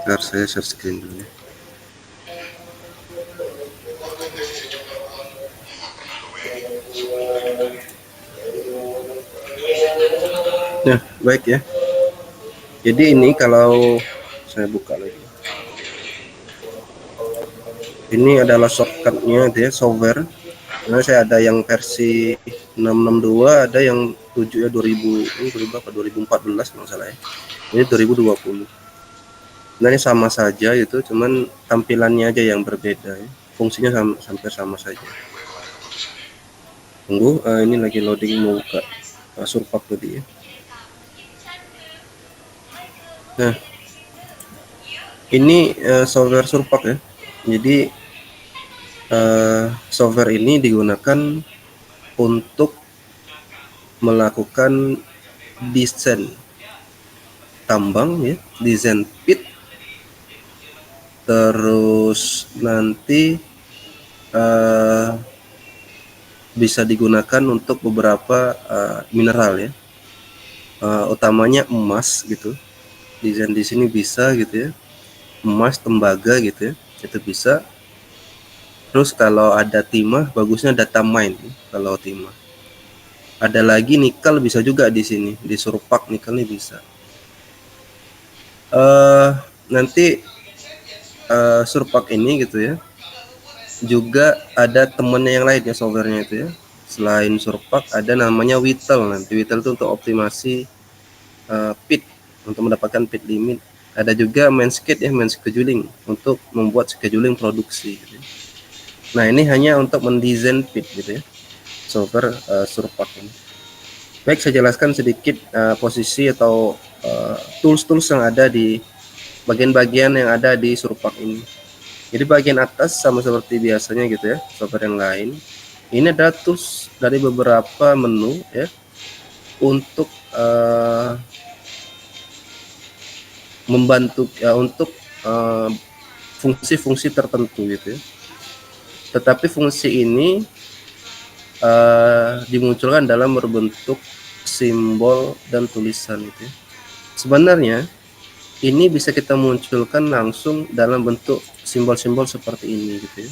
Ntar saya share screen dulu ya. Nah, baik ya. Jadi ini kalau saya buka lagi. Ini adalah shortcutnya dia software. Nah, saya ada yang versi 662, ada yang 7 ya 2000, ini berapa 2014 kalau salah ya. Ini 2020. Nah, ini sama saja itu, cuman tampilannya aja yang berbeda ya. Fungsinya hampir sama saja. Tunggu, ini lagi loading mau buka Surpak tadi ya. Nah, ini software Surpak ya. Jadi software ini digunakan untuk melakukan desain tambang ya, desain pit, terus nanti bisa digunakan untuk beberapa mineral ya, utamanya emas gitu. Desain di sini bisa gitu ya, emas, tembaga gitu ya, itu bisa. Terus kalau ada timah, bagusnya data mine kalau timah. Ada lagi nikel bisa juga di sini, di Surpak nikelnya bisa. Nanti Surpak ini gitu ya, juga ada temennya yang lain ya softwarenya itu ya. Selain Surpak ada namanya Whittle. Nanti Whittle itu untuk optimasi pit, untuk mendapatkan pit limit. Ada juga Mainskate ya, main scheduling untuk membuat scheduling produksi gitu ya. Nah, ini hanya untuk mendesain pit gitu ya, software Surpak ini. Baik, saya jelaskan sedikit posisi atau tools-tools yang ada di bagian-bagian yang ada di Surpak ini. Jadi bagian atas sama seperti biasanya gitu ya, software yang lain. Ini adalah tools dari beberapa menu ya, untuk membantu ya, untuk fungsi-fungsi tertentu gitu ya. Tetapi fungsi ini dimunculkan dalam berbentuk simbol dan tulisan gitu ya. Sebenarnya ini bisa kita munculkan langsung dalam bentuk simbol-simbol seperti ini gitu ya.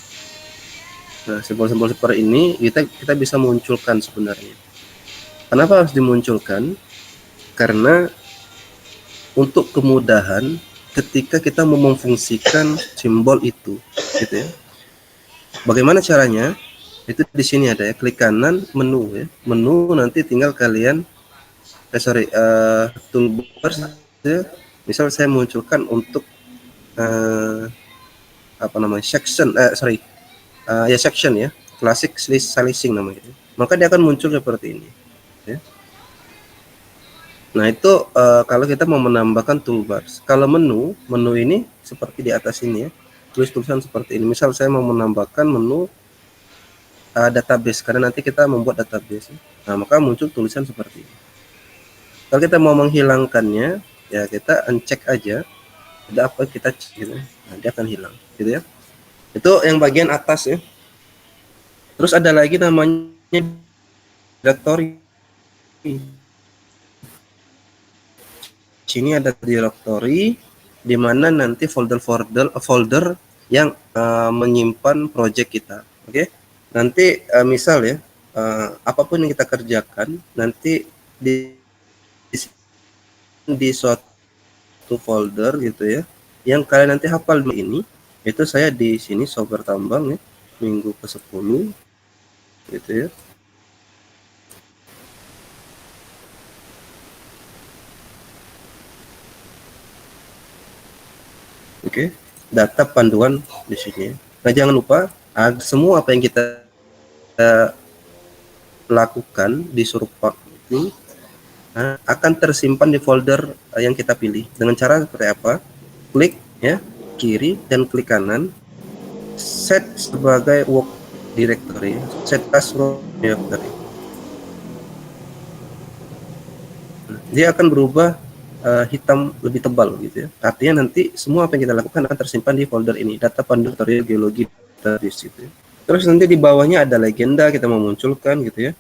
Nah, simbol-simbol seperti ini kita bisa munculkan sebenarnya. Kenapa harus dimunculkan? Karena untuk kemudahan ketika kita mau memfungsikan simbol itu gitu ya. Bagaimana caranya? Itu di sini ada ya, klik kanan menu ya. Menu nanti tinggal kalian toolbars ya. Misal saya munculkan untuk apa namanya section ya section ya, classic slicing namanya, maka dia akan muncul seperti ini ya. Nah itu kalau kita mau menambahkan toolbars. Kalau menu ini seperti di atas ini ya, tulisan seperti ini. Misal saya mau menambahkan menu database, karena nanti kita membuat database ya. Nah maka muncul tulisan seperti ini. Kalau kita mau menghilangkannya ya kita uncheck aja, ada apa kita cek gitu, nah, dia akan hilang gitu ya. Itu yang bagian atas ya. Terus ada lagi namanya directory. Sini ada directory di mana nanti folder yang menyimpan project kita. Oke. Nanti misal ya, apapun yang kita kerjakan nanti di suatu folder gitu ya, yang kalian nanti hafal ini. Itu saya di sini software tambang ya, minggu ke-10 gitu ya. Oke, data panduan di sini. Nah, jangan lupa semua apa yang kita lakukan di Surpak ini akan tersimpan di folder yang kita pilih. Dengan cara seperti apa? Klik ya kiri dan klik kanan, set sebagai work directory, set as work directory. Dia akan berubah hitam lebih tebal gitu ya. Artinya nanti semua apa yang kita lakukan akan tersimpan di folder ini, data panduan tutorial geologi database gitu ya. Terus nanti di bawahnya ada legenda kita mau munculkan gitu ya,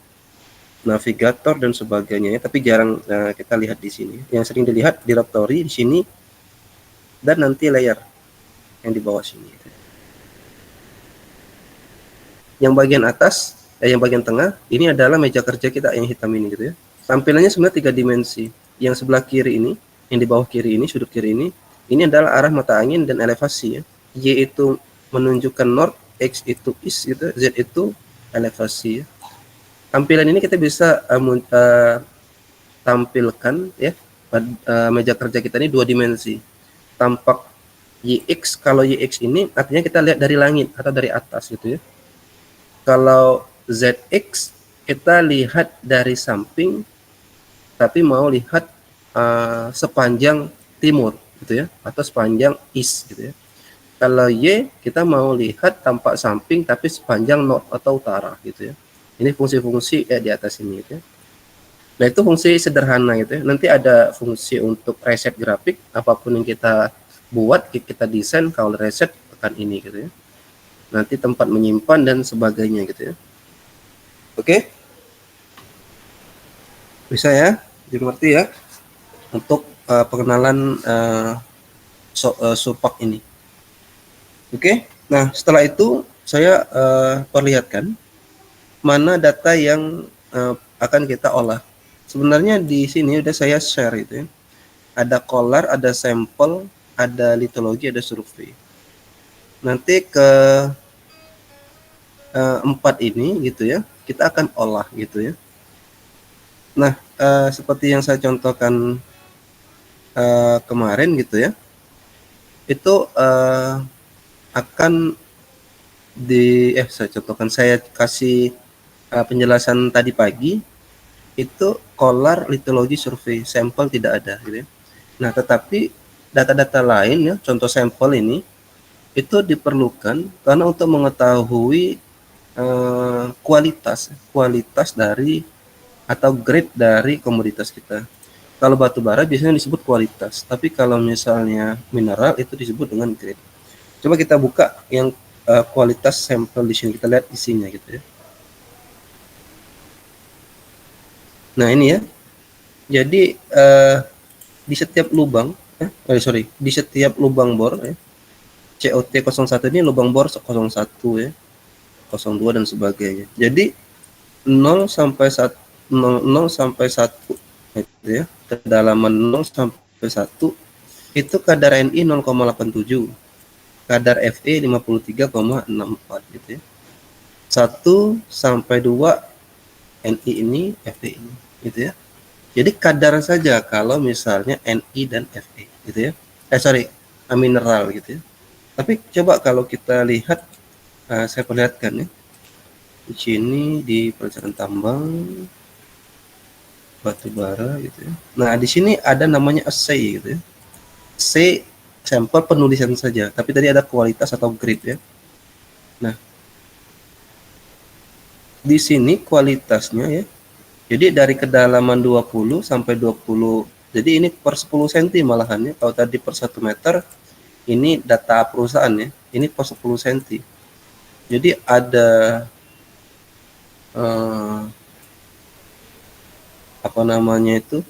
navigator dan sebagainya ya, tapi jarang kita lihat di sini. Yang sering dilihat directory di sini, dan nanti layer yang di bawah sini. Yang bagian atas, yang bagian tengah, ini adalah meja kerja kita yang hitam ini gitu ya. Tampilannya sebenarnya 3 dimensi. Yang sebelah kiri ini, yang di bawah kiri ini, sudut kiri ini adalah arah mata angin dan elevasi ya. Y itu menunjukkan north, X itu east gitu, Z itu elevasi ya. Tampilan ini kita bisa tampilkan ya, meja kerja kita ini 2 dimensi. Tampak YX, kalau YX ini artinya kita lihat dari langit atau dari atas gitu ya. Kalau ZX kita lihat dari samping, tapi mau lihat sepanjang timur gitu ya, atau sepanjang east gitu ya. Kalau Y kita mau lihat tampak samping tapi sepanjang north atau utara gitu ya. Ini fungsi-fungsi di atas ini gitu ya. Nah itu fungsi sederhana gitu ya. Nanti ada fungsi untuk reset grafik, apapun yang kita buat, kita desain, kalau reset tekan ini gitu ya. Nanti tempat menyimpan dan sebagainya gitu ya. Oke, bisa ya dimengerti ya untuk pengenalan Surpak ini. Oke, nah setelah itu saya perlihatkan mana data yang akan kita olah. Sebenarnya di sini udah saya share itu ya. Ada color, ada sampel, ada litologi, ada survei. Nanti ke 4 ini gitu ya, kita akan olah gitu ya. Nah, seperti yang saya contohkan kemarin gitu ya, itu akan saya kasih penjelasan tadi pagi, itu color, litologi, survei, sampel tidak ada gitu ya. Nah, tetapi data-data lain ya, contoh sampel ini itu diperlukan karena untuk mengetahui kualitas dari atau grade dari komoditas kita. Kalau batu bara biasanya disebut kualitas, tapi kalau misalnya mineral itu disebut dengan grade. Coba kita buka yang kualitas sampel di sini, kita lihat isinya gitu ya. Nah ini ya, jadi di setiap lubang, di setiap lubang bor ya, COT 01 ini lubang bor 01 ya, 02 dan sebagainya. Jadi 0 sampai 1 itu ya, kedalaman 0 sampai 1 itu kadar Ni 0,87, kadar Fe 53,64 gitu ya. 1 sampai 2 Ni ini, Fe ini gitu ya. Jadi kadar saja kalau misalnya Ni dan Fe gitu ya. Mineral gitu ya. Tapi coba kalau kita lihat, saya perlihatkan ya. Di sini di pelajaran tambang batu bara gitu ya. Nah, di sini ada namanya assay gitu ya. C sampel penulisan saja, tapi tadi ada kualitas atau grade ya. Nah, di sini kualitasnya ya. Jadi dari kedalaman 20 sampai 20. Jadi ini per 10 cm malahan ya. Kalau tadi per 1 meter, ini data perusahaan ya. Ini per 10 cm. Jadi ada apa namanya itu,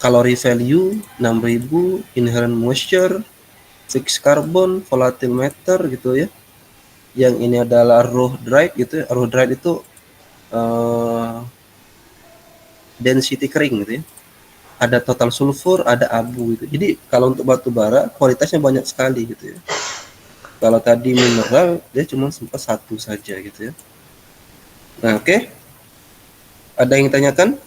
kalori value 6000, inherent moisture, fixed carbon, volatile matter gitu ya. Yang ini adalah raw dried gitu ya. Raw dried itu density kering gitu ya. Ada total sulfur, ada abu gitu. Jadi kalau untuk batu bara kualitasnya banyak sekali gitu ya. Kalau tadi mineral dia cuma sempat 1 saja gitu ya. Nah, oke. Ada yang tanyakan?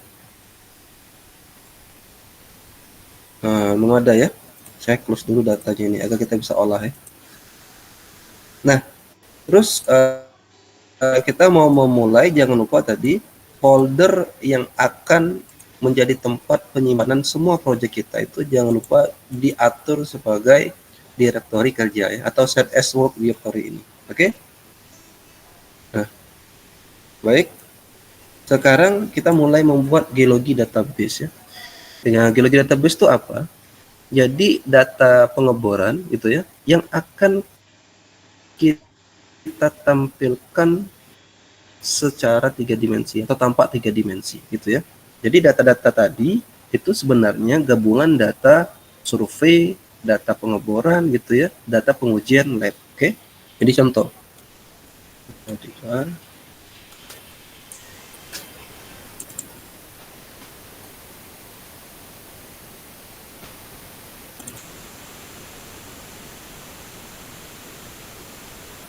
Nah, belum ada ya. Saya close dulu datanya ini agar kita bisa olah ya. Nah, terus kita mau memulai, jangan lupa tadi folder yang akan menjadi tempat penyimpanan semua proyek kita itu jangan lupa diatur sebagai directory kerja ya, atau set as work directory ini. Oke? Nah, baik. Sekarang kita mulai membuat geologi database ya. Dengan geologi database itu apa? Jadi data pengeboran gitu ya, yang akan kita tampilkan secara 3 dimensi atau tampak 3 dimensi gitu ya. Jadi data-data tadi itu sebenarnya gabungan data survei, data pengeboran gitu ya, data pengujian lab. Oke. Jadi contoh.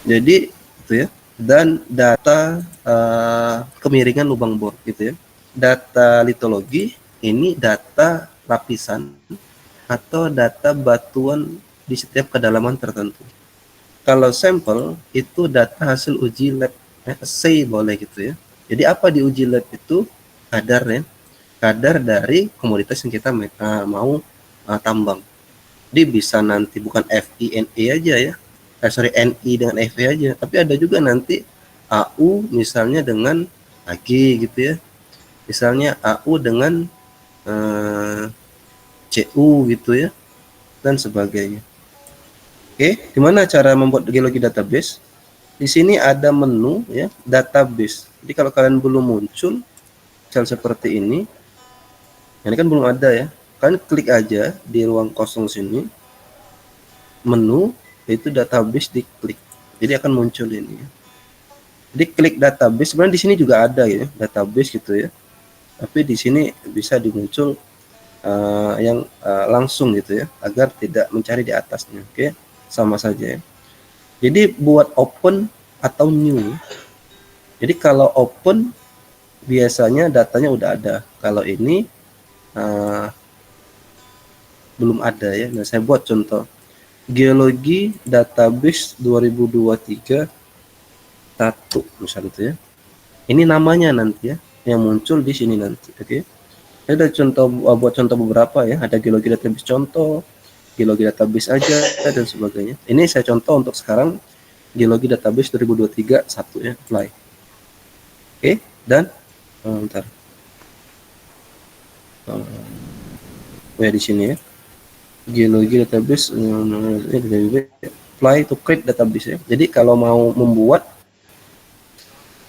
Jadi itu ya, dan data kemiringan lubang bor gitu ya. Data litologi ini data lapisan atau data batuan di setiap kedalaman tertentu. Kalau sampel itu data hasil uji lab, assay boleh gitu ya. Jadi apa di uji lab itu? Kadar ya, kadar dari komoditas yang kita mau tambang. Jadi bisa nanti bukan FINE aja ya, sorry NI dengan FE aja, tapi ada juga nanti AU misalnya dengan AG gitu ya, misalnya AU dengan CU gitu ya, dan sebagainya. Oke, gimana cara membuat geologi database? Di sini ada menu ya, database. Jadi kalau kalian belum muncul file seperti ini kan belum ada ya, kalian klik aja di ruang kosong sini, menu yaitu database, diklik. Jadi akan muncul ini. Jadi klik database, sebenarnya di sini juga ada ya, database gitu ya. Tapi di sini bisa dimuncul yang langsung gitu ya, agar tidak mencari di atasnya. Oke, sama saja ya. Jadi buat open atau new. Jadi kalau open biasanya datanya udah ada. Kalau ini belum ada ya. Nah, saya buat contoh. Geologi database 2023 satu misalnya itu ya. Ini namanya nanti ya, yang muncul di sini nanti. Oke. Saya ada contoh, buat contoh beberapa ya. Ada geologi database contoh, geologi database aja dan sebagainya. Ini saya contoh untuk sekarang geologi database 2023 satu ya, apply. Oke, dan bentar. Ya di sini ya. Geologi database apply to create database ya. Jadi kalau mau membuat,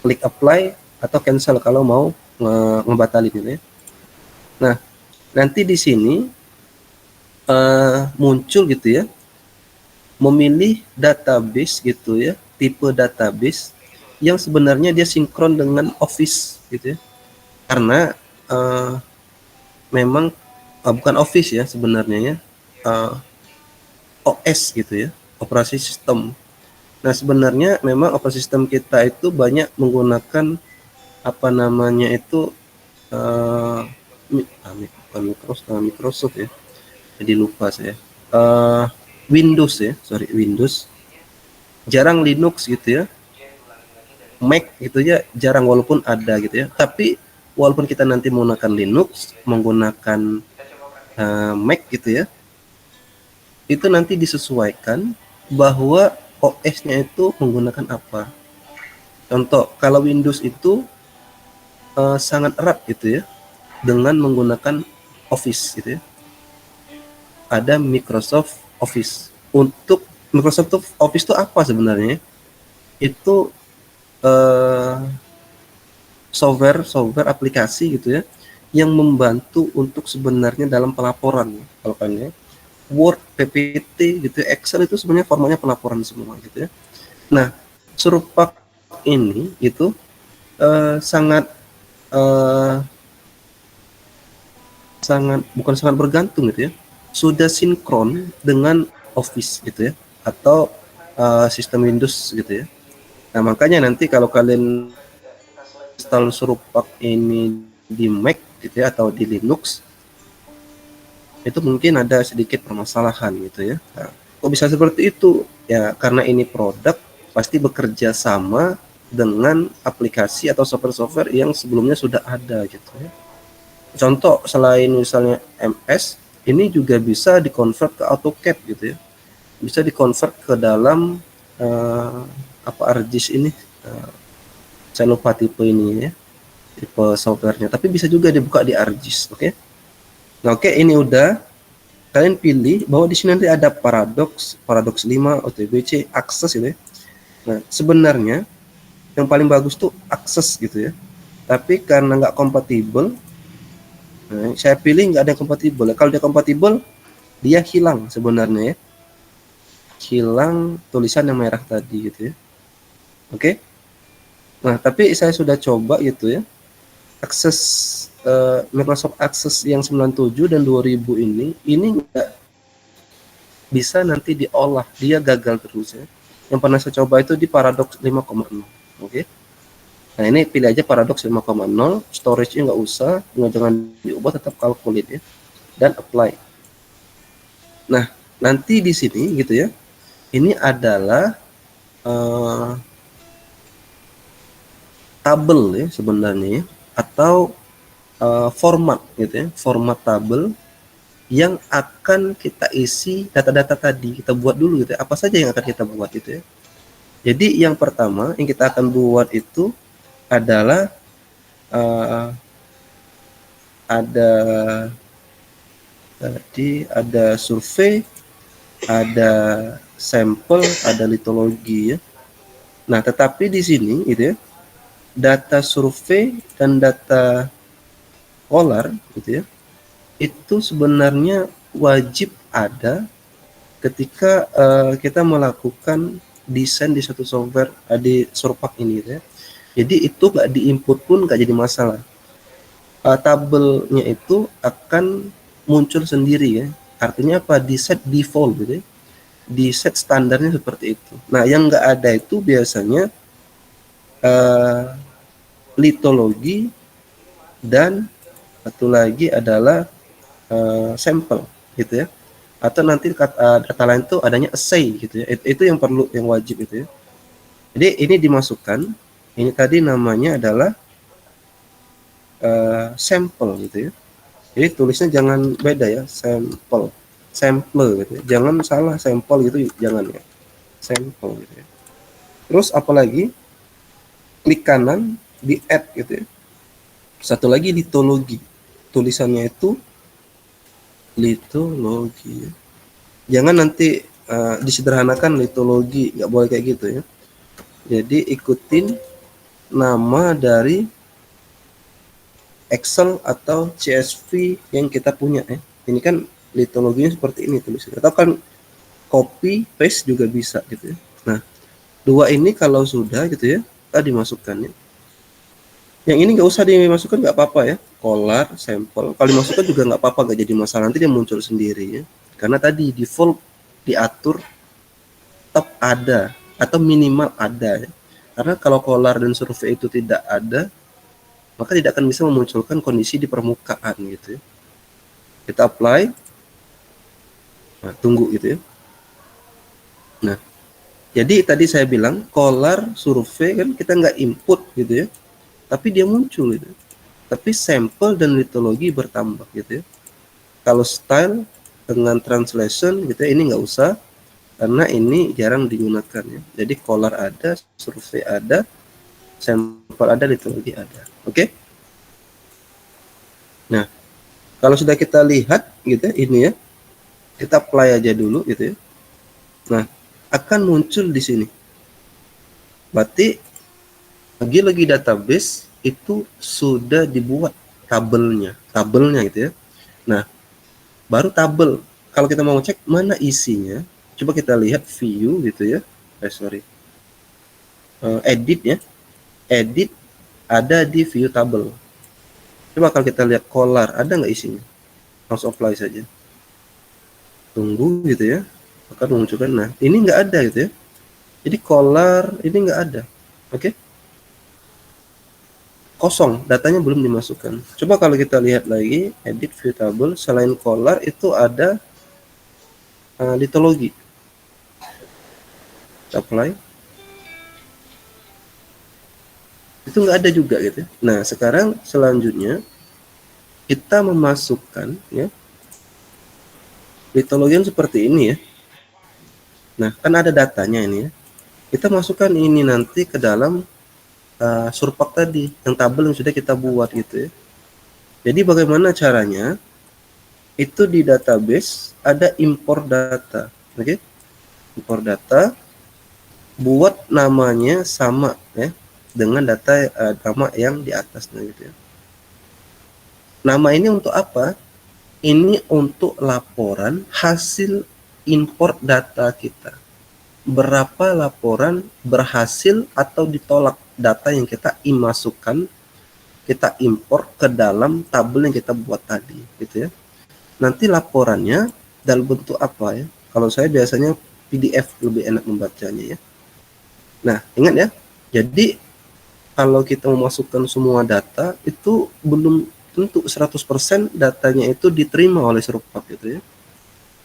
klik apply atau cancel kalau mau ngebatalin gitu ya. Nah, nanti di sini muncul gitu ya, memilih database gitu ya, tipe database yang sebenarnya dia sinkron dengan Office gitu ya. Karena memang bukan Office ya sebenarnya ya, OS gitu ya, operasi sistem. Nah, sebenarnya memang operasi sistem kita itu banyak menggunakan apa namanya itu Microsoft ya. Jadi lupa saya. Windows ya, sorry Windows. Jarang Linux gitu ya. Mac gitu ya, jarang walaupun ada gitu ya. Tapi walaupun kita nanti menggunakan Linux, menggunakan Mac gitu ya, itu nanti disesuaikan bahwa OS-nya itu menggunakan apa. Contoh, kalau Windows itu sangat erat gitu ya dengan menggunakan Office gitu ya. Ada Microsoft Office. Untuk Microsoft Office itu apa sebenarnya? Itu software aplikasi gitu ya, yang membantu untuk sebenarnya dalam pelaporan. Kalau kan ya, Word, PPT gitu, Excel itu sebenarnya formatnya pelaporan semua gitu ya. Nah, Surpak ini itu sangat bukan sangat bergantung gitu ya, sudah sinkron dengan Office gitu ya, atau sistem Windows gitu ya. Nah, makanya nanti kalau kalian install Surpak ini di Mac gitu ya, atau di Linux, itu mungkin ada sedikit permasalahan gitu ya. Nah, kok bisa seperti itu? Ya karena ini produk pasti bekerja sama dengan aplikasi atau software-software yang sebelumnya sudah ada gitu ya. Contoh selain misalnya MS, ini juga bisa dikonvert ke AutoCAD gitu ya. Bisa dikonvert ke dalam ArcGIS ini. Saya lupa tipe ini ya, tipe softwarenya. Tapi bisa juga dibuka di ArcGIS, oke? Nah, oke, ini udah. Kalian pilih bahwa di sini nanti ada paradoks 5, OTBC, akses gitu ya. Nah, sebenarnya yang paling bagus tuh akses gitu ya. Tapi karena nggak kompatibel, nah, saya pilih nggak ada yang kompatibel. Kalau dia kompatibel, dia hilang sebenarnya ya, hilang tulisan yang merah tadi gitu ya. Oke. Nah, tapi saya sudah coba gitu ya, akses Microsoft Access yang 97 dan 2000 ini nggak bisa nanti diolah, dia gagal terus ya. Yang pernah saya coba itu di Paradox 5,0. Oke. Nah, ini pilih aja Paradox 5,0, storage-nya nggak usah, jangan diubah, tetap calculate ya, dan apply. Nah, nanti di sini gitu ya, ini adalah tabel ya sebenarnya ya, atau format gitu ya, format tabel yang akan kita isi data-data tadi, kita buat dulu gitu ya, apa saja yang akan kita buat gitu ya. Jadi yang pertama yang kita akan buat itu adalah ada tadi ada survei, ada sampel, ada litologi ya. Nah, tetapi di sini gitu ya, data survei dan data Scholar gitu ya, itu sebenarnya wajib ada ketika kita melakukan desain di suatu software di Surpak ini gitu ya. Jadi itu nggak diinput pun nggak jadi masalah. Tabelnya itu akan muncul sendiri ya. Artinya apa? Di set default gitu ya. Di set standarnya seperti itu. Nah, yang nggak ada itu biasanya litologi dan satu lagi adalah sampel gitu ya, atau nanti data lain itu adanya assay gitu ya, itu yang perlu, yang wajib gitu ya. Jadi ini dimasukkan, ini tadi namanya adalah sampel gitu ya. Jadi tulisnya jangan beda ya, sampel gitu ya. Jangan salah sampel gitu, jangan ya, sampel gitu ya. Terus apalagi klik kanan di add gitu ya. Satu lagi litologi, tulisannya itu litologi ya. Jangan nanti disederhanakan litologi, nggak boleh kayak gitu ya. Jadi ikutin nama dari Excel atau CSV yang kita punya ya. Ini kan litologinya seperti ini tulisnya. Atau kan copy paste juga bisa gitu ya. Nah, dua ini kalau sudah gitu ya, kita dimasukkan ya. Yang ini nggak usah dimasukkan, nggak apa-apa ya. Color, sampel. Kalau dimasukkan juga nggak apa-apa, nggak jadi masalah. Nanti dia muncul sendiri ya. Karena tadi default diatur tetap ada atau minimal ada ya. Karena kalau color dan survei itu tidak ada, maka tidak akan bisa memunculkan kondisi di permukaan gitu ya. Kita apply, nah, tunggu gitu ya. Nah, jadi tadi saya bilang color, survei kan kita nggak input gitu ya, tapi dia muncul gitu. Tapi sampel dan litologi bertambah gitu ya. Kalau style dengan translation gitu ya, ini nggak usah, karena ini jarang digunakan ya. Jadi color ada, survei ada, sampel ada, litologi ada. Oke. Nah, kalau sudah kita lihat gitu ya, ini ya, kita apply aja dulu gitu ya. Nah, akan muncul di sini. Berarti lagi database itu sudah dibuat tabelnya gitu ya. Nah, baru tabel. Kalau kita mau cek mana isinya, coba kita lihat view gitu ya. Edit ya. Edit ada di view tabel. Coba kalau kita lihat color, ada nggak isinya? Langsung apply saja. Tunggu gitu ya. Akan menunjukkan, nah ini nggak ada gitu ya. Jadi color ini nggak ada. Oke. Kosong, datanya belum dimasukkan. Coba kalau kita lihat lagi, edit view table, selain color itu ada litologi. Apply. Itu nggak ada juga gitu. Nah, sekarang selanjutnya kita memasukkan ya litologi yang seperti ini ya. Nah, kan ada datanya ini ya. Kita masukkan ini nanti ke dalam surpak tadi, yang tabel yang sudah kita buat gitu ya. Jadi bagaimana caranya? Itu di database ada import data, oke? Import data, buat namanya sama ya dengan data nama yang di atasnya gitu ya. Nama ini untuk apa? Ini untuk laporan hasil import data kita. Berapa laporan berhasil atau ditolak data yang kita masukkan, kita import ke dalam tabel yang kita buat tadi, gitu ya. Nanti laporannya dalam bentuk apa ya? Kalau saya biasanya PDF lebih enak membacanya ya. Nah, ingat ya. Jadi kalau kita memasukkan semua data itu belum tentu 100% datanya itu diterima oleh Surpak gitu ya.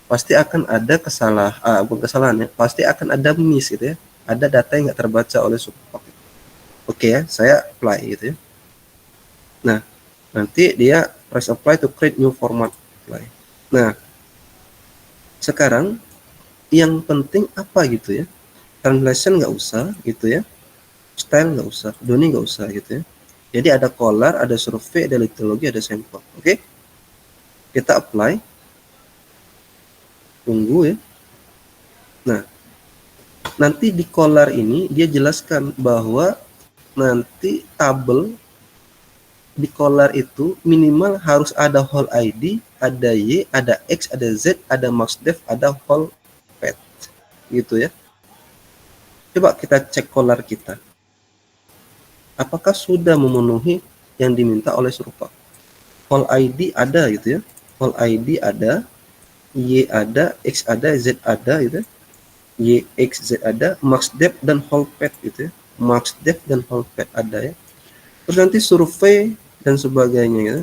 Pasti akan ada bukan kesalahan ya, pasti akan ada miss gitu ya. Ada data yang nggak terbaca oleh Surpak. Oke ya, saya apply gitu ya. Nah, nanti dia press apply to create new format apply. Nah, sekarang yang penting apa gitu ya? Translation nggak usah gitu ya. Style nggak usah, Doni nggak usah gitu ya. Jadi ada color, ada survei, ada litologi, ada sampel. Oke, kita apply, tunggu ya. Nah, nanti di color ini dia jelaskan bahwa nanti tabel di color itu minimal harus ada whole ID, ada Y, ada X, ada Z, ada maxdef, ada whole path gitu ya. Coba kita cek color kita. Apakah sudah memenuhi yang diminta oleh Surpak? Whole ID ada gitu ya. Whole ID ada, Y ada, X ada, Z ada gitu. Y, X, Z ada, maxdef dan whole path gitu ya. Maxdef dan whole path ada ya. Terus nanti survei dan sebagainya gitu.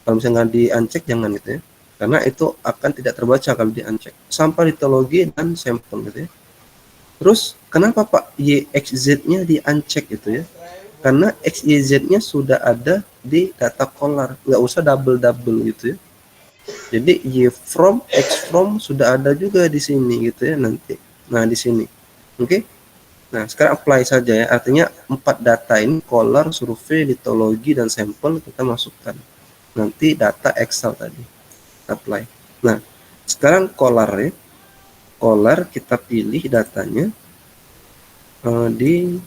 Kalau misalnya di uncheck jangan gitu ya. Karena itu akan tidak terbaca kalau di uncheck. Sampai litologi dan sampel gitu ya. Terus kenapa Pak YXZ-nya di uncheck gitu ya? Karena XYZ-nya sudah ada di data color, nggak usah double gitu ya. Jadi Y from, X from sudah ada juga di sini gitu ya nanti. Nah di sini, oke. Nah sekarang apply saja ya. Artinya 4 data ini color, survei, litologi dan sampel kita masukkan. Nanti data Excel tadi, apply. Nah sekarang color ya. Color kita pilih datanya di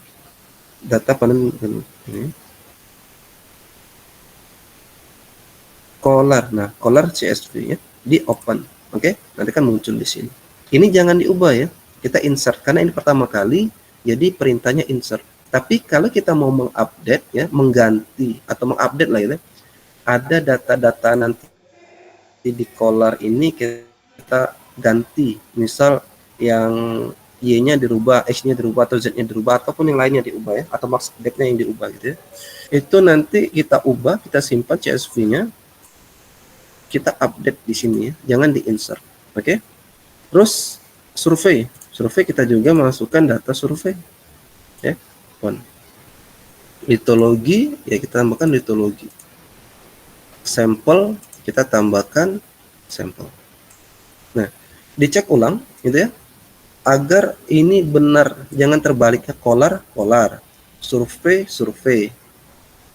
data panel ini. Color. Nah, color CSV ya, di open. Oke, nanti kan muncul di sini. Ini jangan diubah ya. Kita insert karena ini pertama kali, jadi perintahnya insert. Tapi kalau kita mau mengupdate ya, mengganti atau mengupdate lah ya, ada data-data nanti di color ini kita ganti. Misal yang Y-nya dirubah, X-nya dirubah, atau Z-nya dirubah, ataupun yang lainnya diubah ya, atau max date-nya yang diubah gitu ya. Itu nanti kita ubah, kita simpan CSV-nya, kita update di sini ya, jangan di insert. Oke. Terus survei kita juga masukkan data survei ya. Litologi ya, kita tambahkan litologi. Sampel kita tambahkan sampel. Nah, dicek ulang gitu ya, agar ini benar, jangan terbaliknya. Color, survei,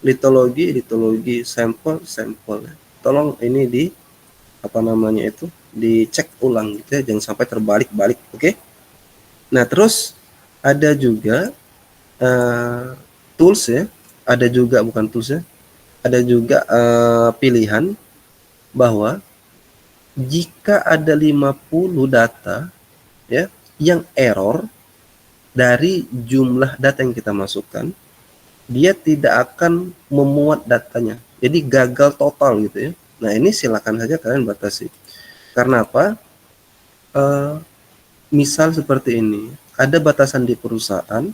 litologi, sampel. Tolong ini di apa namanya itu dicek ulang gitu ya, jangan sampai terbalik-balik. Oke. Nah terus ada juga tools ya, ada juga bukan tools ya, ada juga pilihan bahwa jika ada 50 data ya yang error dari jumlah data yang kita masukkan, dia tidak akan memuat datanya, jadi gagal total gitu ya. Nah ini silakan saja kalian batasi. Karena apa? Misal seperti ini, ada batasan di perusahaan,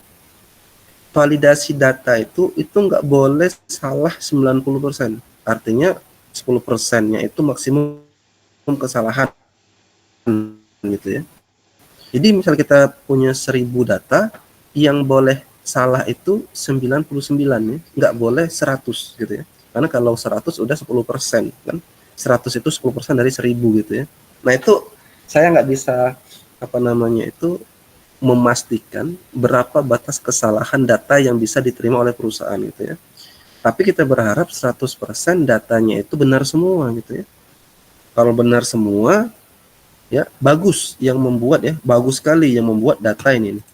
validasi data itu nggak boleh salah 90%. Artinya 10%-nya itu maksimum kesalahan gitu ya. Jadi misal kita punya 1000 data, yang boleh salah itu 99 ya, nggak boleh 100 gitu ya. Karena kalau 100 udah 10% kan. 100 itu 10% dari 1000 gitu ya. Nah itu saya nggak bisa apa namanya itu memastikan berapa batas kesalahan data yang bisa diterima oleh perusahaan gitu ya. Tapi kita berharap 100% datanya itu benar semua gitu ya. Kalau benar semua ya bagus, yang membuat ya bagus sekali yang membuat data ini nih.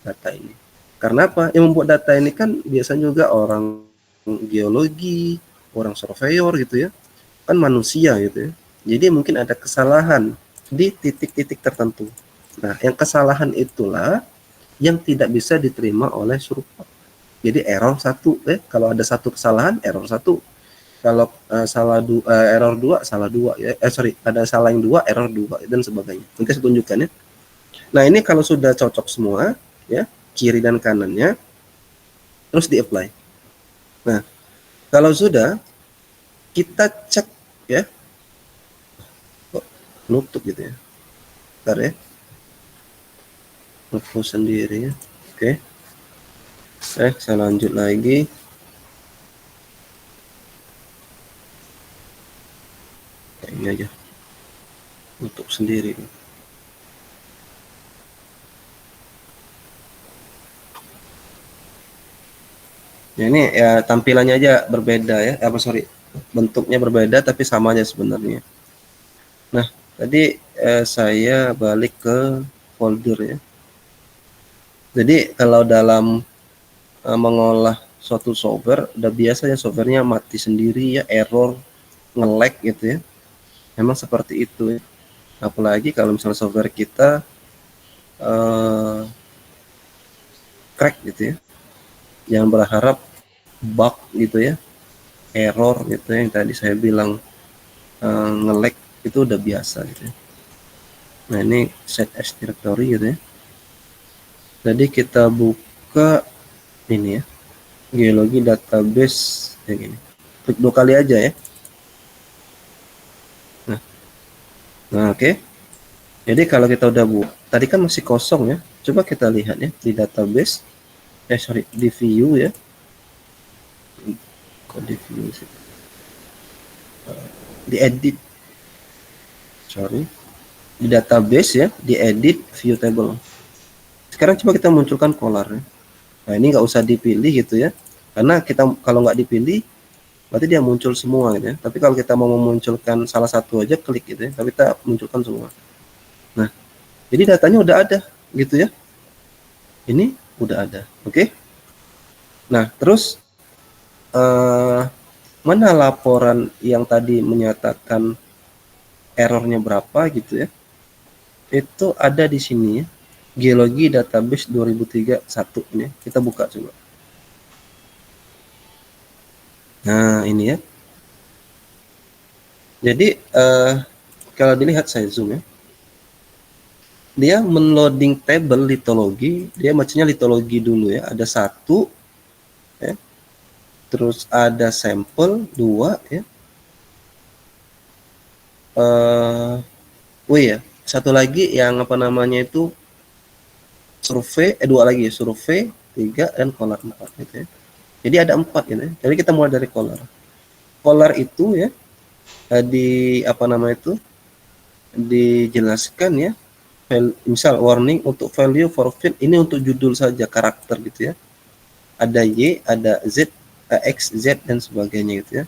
Data ini. Karena apa? Yang membuat data ini kan biasanya juga orang geologi, orang surveyor gitu ya. kan manusia gitu ya. Jadi mungkin ada kesalahan di titik-titik tertentu. Nah, yang kesalahan itulah yang tidak bisa diterima oleh Surpak. Jadi error satu, kalau ada satu kesalahan, error satu. Kalau error dua, salah dua ya. Ada salah yang dua, error dua dan sebagainya. Nanti saya tunjukkan ya. Nah, ini kalau sudah cocok semua, ya, kiri dan kanannya, terus di-apply. Nah, kalau sudah, kita cek ya. Kok nutup gitu ya. Bentar ya. Nge-close sendiri ya. Oke. Saya lanjut lagi. Ini aja. Nutup sendiri. Ya, ini ya tampilannya aja berbeda ya. Bentuknya berbeda tapi sama aja sebenarnya. Nah, tadi saya balik ke folder ya. Jadi kalau dalam mengolah suatu software, udah biasa ya softwarenya mati sendiri ya, error, nge-lag gitu ya. Memang seperti itu ya. Apalagi kalau misalnya software kita crack gitu ya. Jangan berharap bug gitu ya, error gitu ya, yang tadi saya bilang nge-lag itu udah biasa gitu ya. Nah, ini set as directory gitu ya. Jadi kita buka ini ya, geologi database kayak gini. Klik 2 kali aja ya. Nah, oke. Jadi kalau kita udah buat, tadi kan masih kosong ya. Coba kita lihat ya di database. Di view ya. Kok di view sih? Di edit. Di database ya, di edit view table. Sekarang coba kita munculkan color ya. Nah, ini nggak usah dipilih gitu ya. Karena kita kalau nggak dipilih, berarti dia muncul semua gitu ya. Tapi kalau kita mau memunculkan salah satu aja, klik gitu ya. Tapi kita munculkan semua. Nah, jadi datanya udah ada gitu ya. Ini udah ada, oke? Nah, terus mana laporan yang tadi menyatakan errornya berapa gitu ya? Itu ada di sini ya. Geologi database 2003 1 ini. Kita buka coba. Nah, ini ya. Jadi kalau dilihat saya zoom ya. Dia menloading table litologi, dia macamnya litologi dulu ya. Ada 1 ya. Terus ada sampel 2 ya. Oh iya, satu lagi yang apa namanya itu survei, 2 lagi, survei 3 dan color 4 gitu ya. Jadi ada 4 gitu ya. Jadi kita mulai dari color. Color itu ya di apa nama itu dijelaskan ya. Misal warning untuk value for field, ini untuk judul saja, karakter gitu ya. Ada Y, ada Z, X, Z dan sebagainya gitu ya.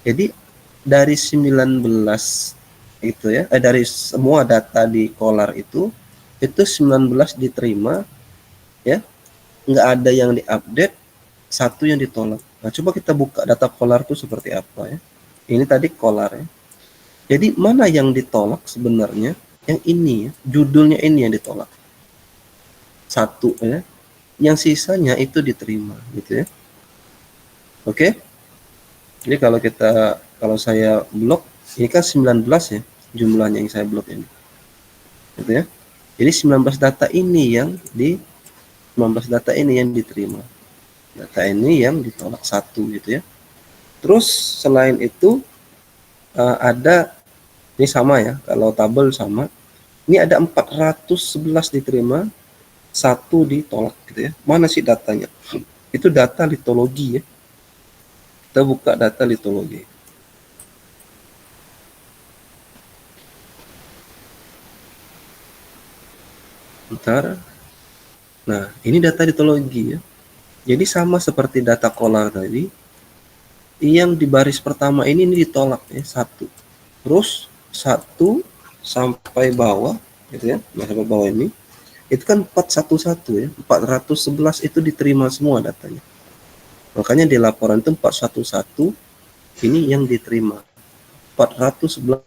Jadi dari 19 itu ya, dari semua data di color itu 19 diterima ya, nggak ada yang diupdate, 1 yang ditolak. Nah, coba kita buka data color itu seperti apa ya. Ini tadi color ya. Jadi mana yang ditolak sebenarnya? Yang ini ya, judulnya ini yang ditolak. 1 ya. Yang sisanya itu diterima gitu ya. Oke. Jadi kalau saya blok, ini kan 19 ya jumlahnya yang saya blok ini. Gitu ya. Jadi 19 data ini yang diterima. Data ini yang ditolak 1 gitu ya. Terus selain itu ada, ini sama ya, kalau tabel sama. Ini ada 411 diterima, 1 ditolak gitu ya. Mana sih datanya? Itu data litologi ya. Kita buka data litologi. Bentar. Nah, ini data litologi ya. Jadi sama seperti data color tadi. Yang di baris pertama ini ditolak ya, 1. Terus 1 sampai bawah gitu ya. Nah, sampai bawah ini itu kan 411 ya. 411 itu diterima semua datanya. Makanya di laporan itu 411 ini yang diterima. 411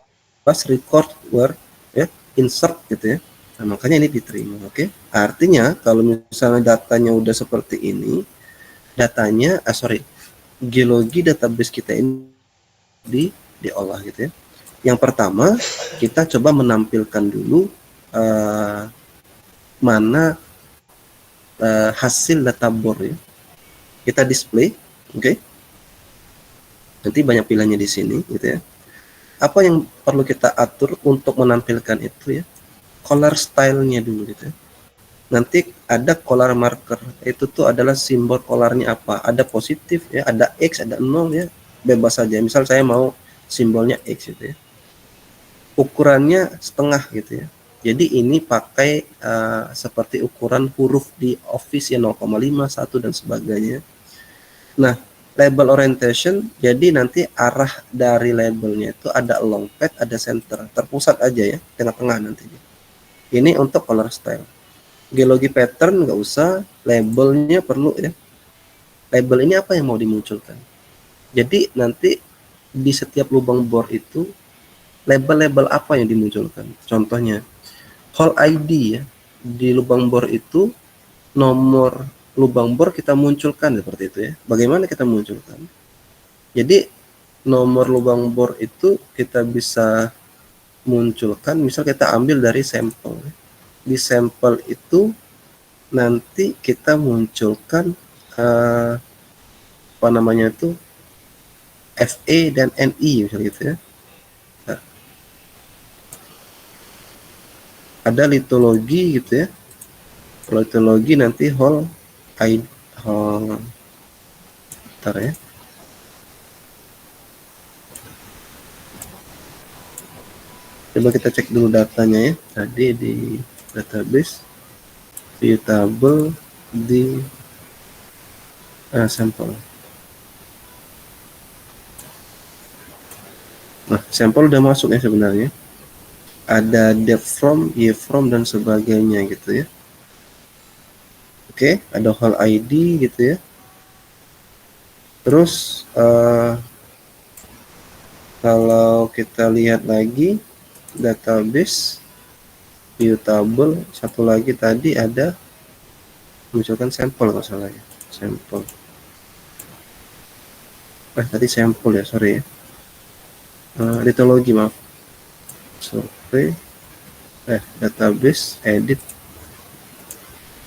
record were ya insert gitu ya. Nah, makanya ini diterima. Oke. Artinya kalau misalnya datanya udah seperti ini, datanya geologi database kita ini diolah gitu ya. Yang pertama, kita coba menampilkan dulu mana hasil data bore ya. Kita display, oke. Nanti banyak pilihannya di sini gitu ya. Apa yang perlu kita atur untuk menampilkan itu ya? Color style-nya dulu gitu ya. Nanti ada color marker, itu tuh adalah simbol colornya apa, ada positif ya, ada X, ada 0 ya, bebas saja. Misal saya mau simbolnya X gitu ya, ukurannya setengah gitu ya. Jadi ini pakai seperti ukuran huruf di Office ya, 0,5, 1 dan sebagainya. Nah, label orientation, jadi nanti arah dari labelnya itu ada long pad, ada center, terpusat aja ya, tengah-tengah nantinya. Ini untuk color style. Geologi pattern nggak usah, labelnya perlu ya. Label ini apa yang mau dimunculkan? Jadi nanti di setiap lubang bor itu label-label apa yang dimunculkan? Contohnya hole ID ya, di lubang bor itu nomor lubang bor kita munculkan seperti itu ya. Bagaimana kita munculkan? Jadi nomor lubang bor itu kita bisa munculkan, misal kita ambil dari sampel. Di sampel itu nanti kita munculkan apa namanya itu FE dan NI misalnya gitu ya. Nah, ada litologi gitu ya. Litologi nanti hole ID, bentar ya. Coba kita cek dulu datanya ya. Tadi di database view table di sampel. Nah, sampel udah masuk ya sebenarnya. Ada depth from, year from dan sebagainya gitu ya. Oke, ada hole ID gitu ya. Terus kalau kita lihat lagi database view table, satu lagi tadi ada munculkan sampel kalau salah ya, sampel. Tadi sampel ya, sorry ya. Litologi maaf. Survei, database, edit,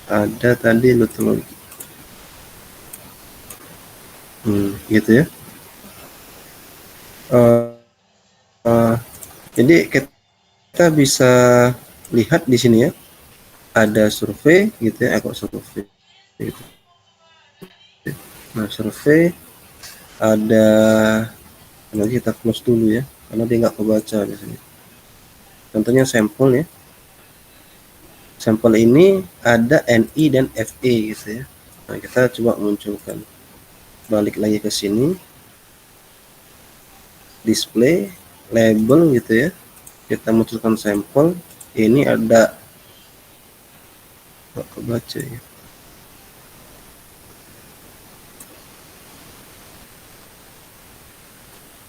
ada tadi litologi. Gitu ya. Jadi kita bisa lihat di sini ya, ada survei gitu ya, survei gitu. Nah, survei ada, nanti kita close dulu ya, karena dia nggak kebaca di sini. Contohnya sampel ya. Sampel ini ada NI dan FE gitu ya. Nah, kita coba munculkan. Balik lagi ke sini. Display, label gitu ya. Kita munculkan sampel. Ini ada, nggak kebaca ya.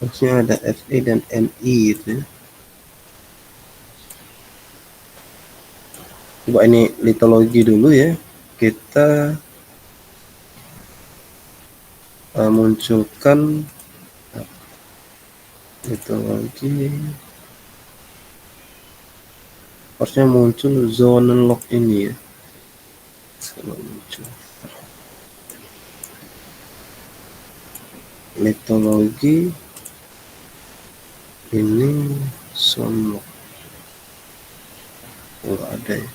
Harusnya ada FE dan NI gitu ya. Coba ini litologi dulu ya. Kita munculkan litologi. Harusnya muncul zone lock ini ya. Kalau muncul litologi ini zone lock. Enggak ada ya.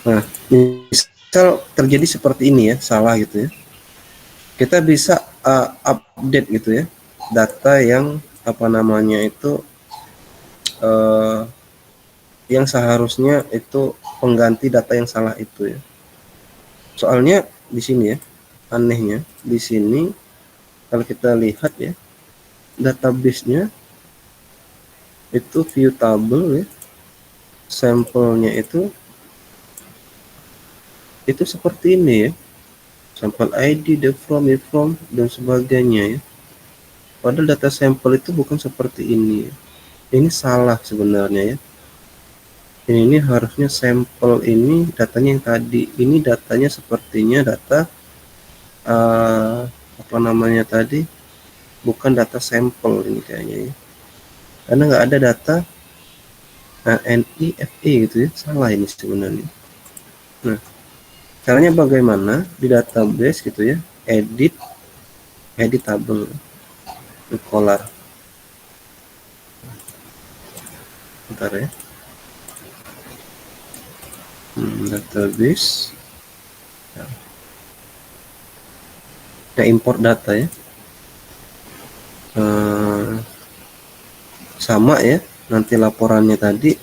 Nah, misal terjadi seperti ini ya, salah gitu ya. Kita bisa update gitu ya, data yang apa namanya itu yang seharusnya itu pengganti data yang salah itu ya. Soalnya di sini ya, anehnya di sini kalau kita lihat ya, database-nya itu view table ya, sampelnya itu seperti ini ya, sampel ID, the from, dan sebagainya ya. Padahal data sampel itu bukan seperti ini. Ini salah sebenarnya ya. Ini harusnya sampel ini datanya yang tadi. Ini datanya sepertinya data apa namanya tadi? Bukan data sampel ini kayaknya ya. Karena nggak ada data NIFE gitu ya. Salah ini sebenarnya. Nah, caranya bagaimana di database gitu ya? Editable color. Bentar ya. Database. Kita import data ya. Sama ya. Nanti laporannya tadi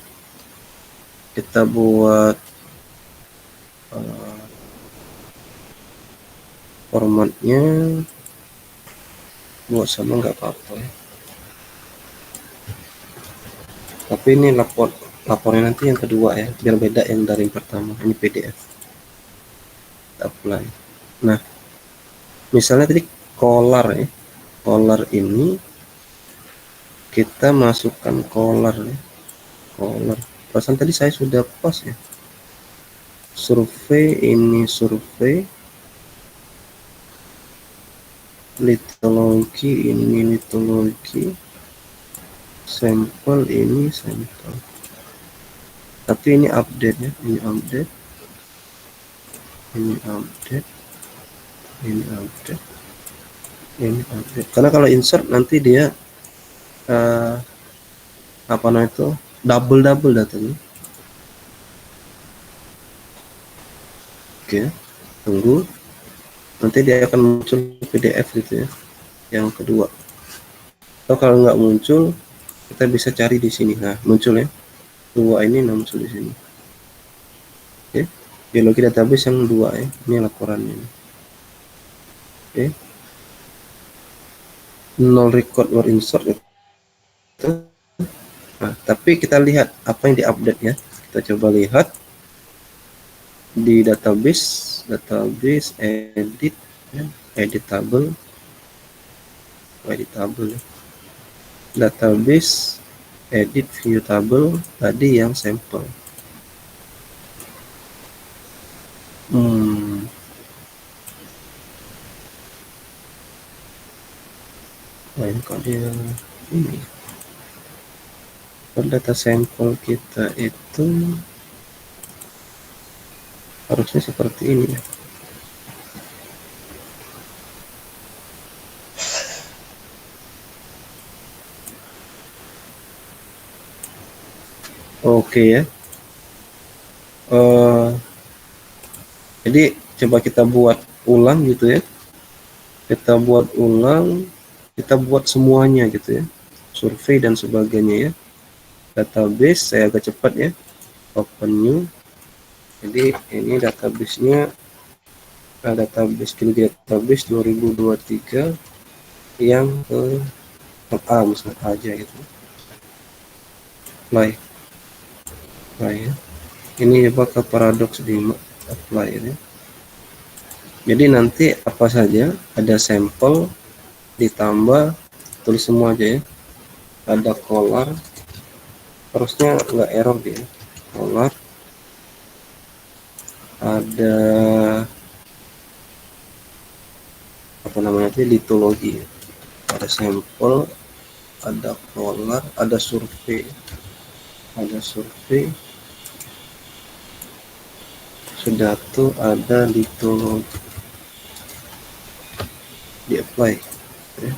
kita buat formatnya buat sama nggak apa-apa ya. Tapi ini lapornya nanti yang kedua ya, biar beda yang dari yang pertama. Ini PDF. Apply. Nah, misalnya tadi color ya. Color ini kita masukkan color ya. Color. Perasaan tadi saya sudah post ya. Survei ini survei. Litologi ini litologi. Sampel ini sampel. Tapi ini update ya, ini update. Ini update. Ini update. Ini update. Karena kalau insert nanti dia apa namanya itu double datanya. Oke, tunggu. Nanti dia akan muncul PDF gitu ya. Yang kedua. Atau kalau nggak muncul, kita bisa cari di sini. Nah, muncul ya. Dua ini muncul di sini. Oke. Biologi database yang dua ya. Ini laporannya. Oke. Null record or insert gitu. Nah, tapi kita lihat apa yang diupdate ya. Kita coba lihat di database edit ya, editable ya. Database edit view table tadi yang sampel. Nah, ini kok dia ini data sampel kita itu harusnya seperti ini ya. Oke ya. Jadi coba kita buat ulang gitu ya. Kita buat ulang, kita buat semuanya gitu ya. Survei dan sebagainya ya. Database saya agak cepat ya. Open new. Jadi ini database-nya database 2023 yang ke A misalnya aja gitu. Apply ya. Ini coba ke paradox 5 apply ya. Jadi nanti apa saja ada sampel ditambah tulis semua aja ya. Ada color, harusnya nggak error dia. Color ada apa namanya itu litologi ya. Ada sampel, ada color, ada survei, sudah tuh ada litologi di apply ya.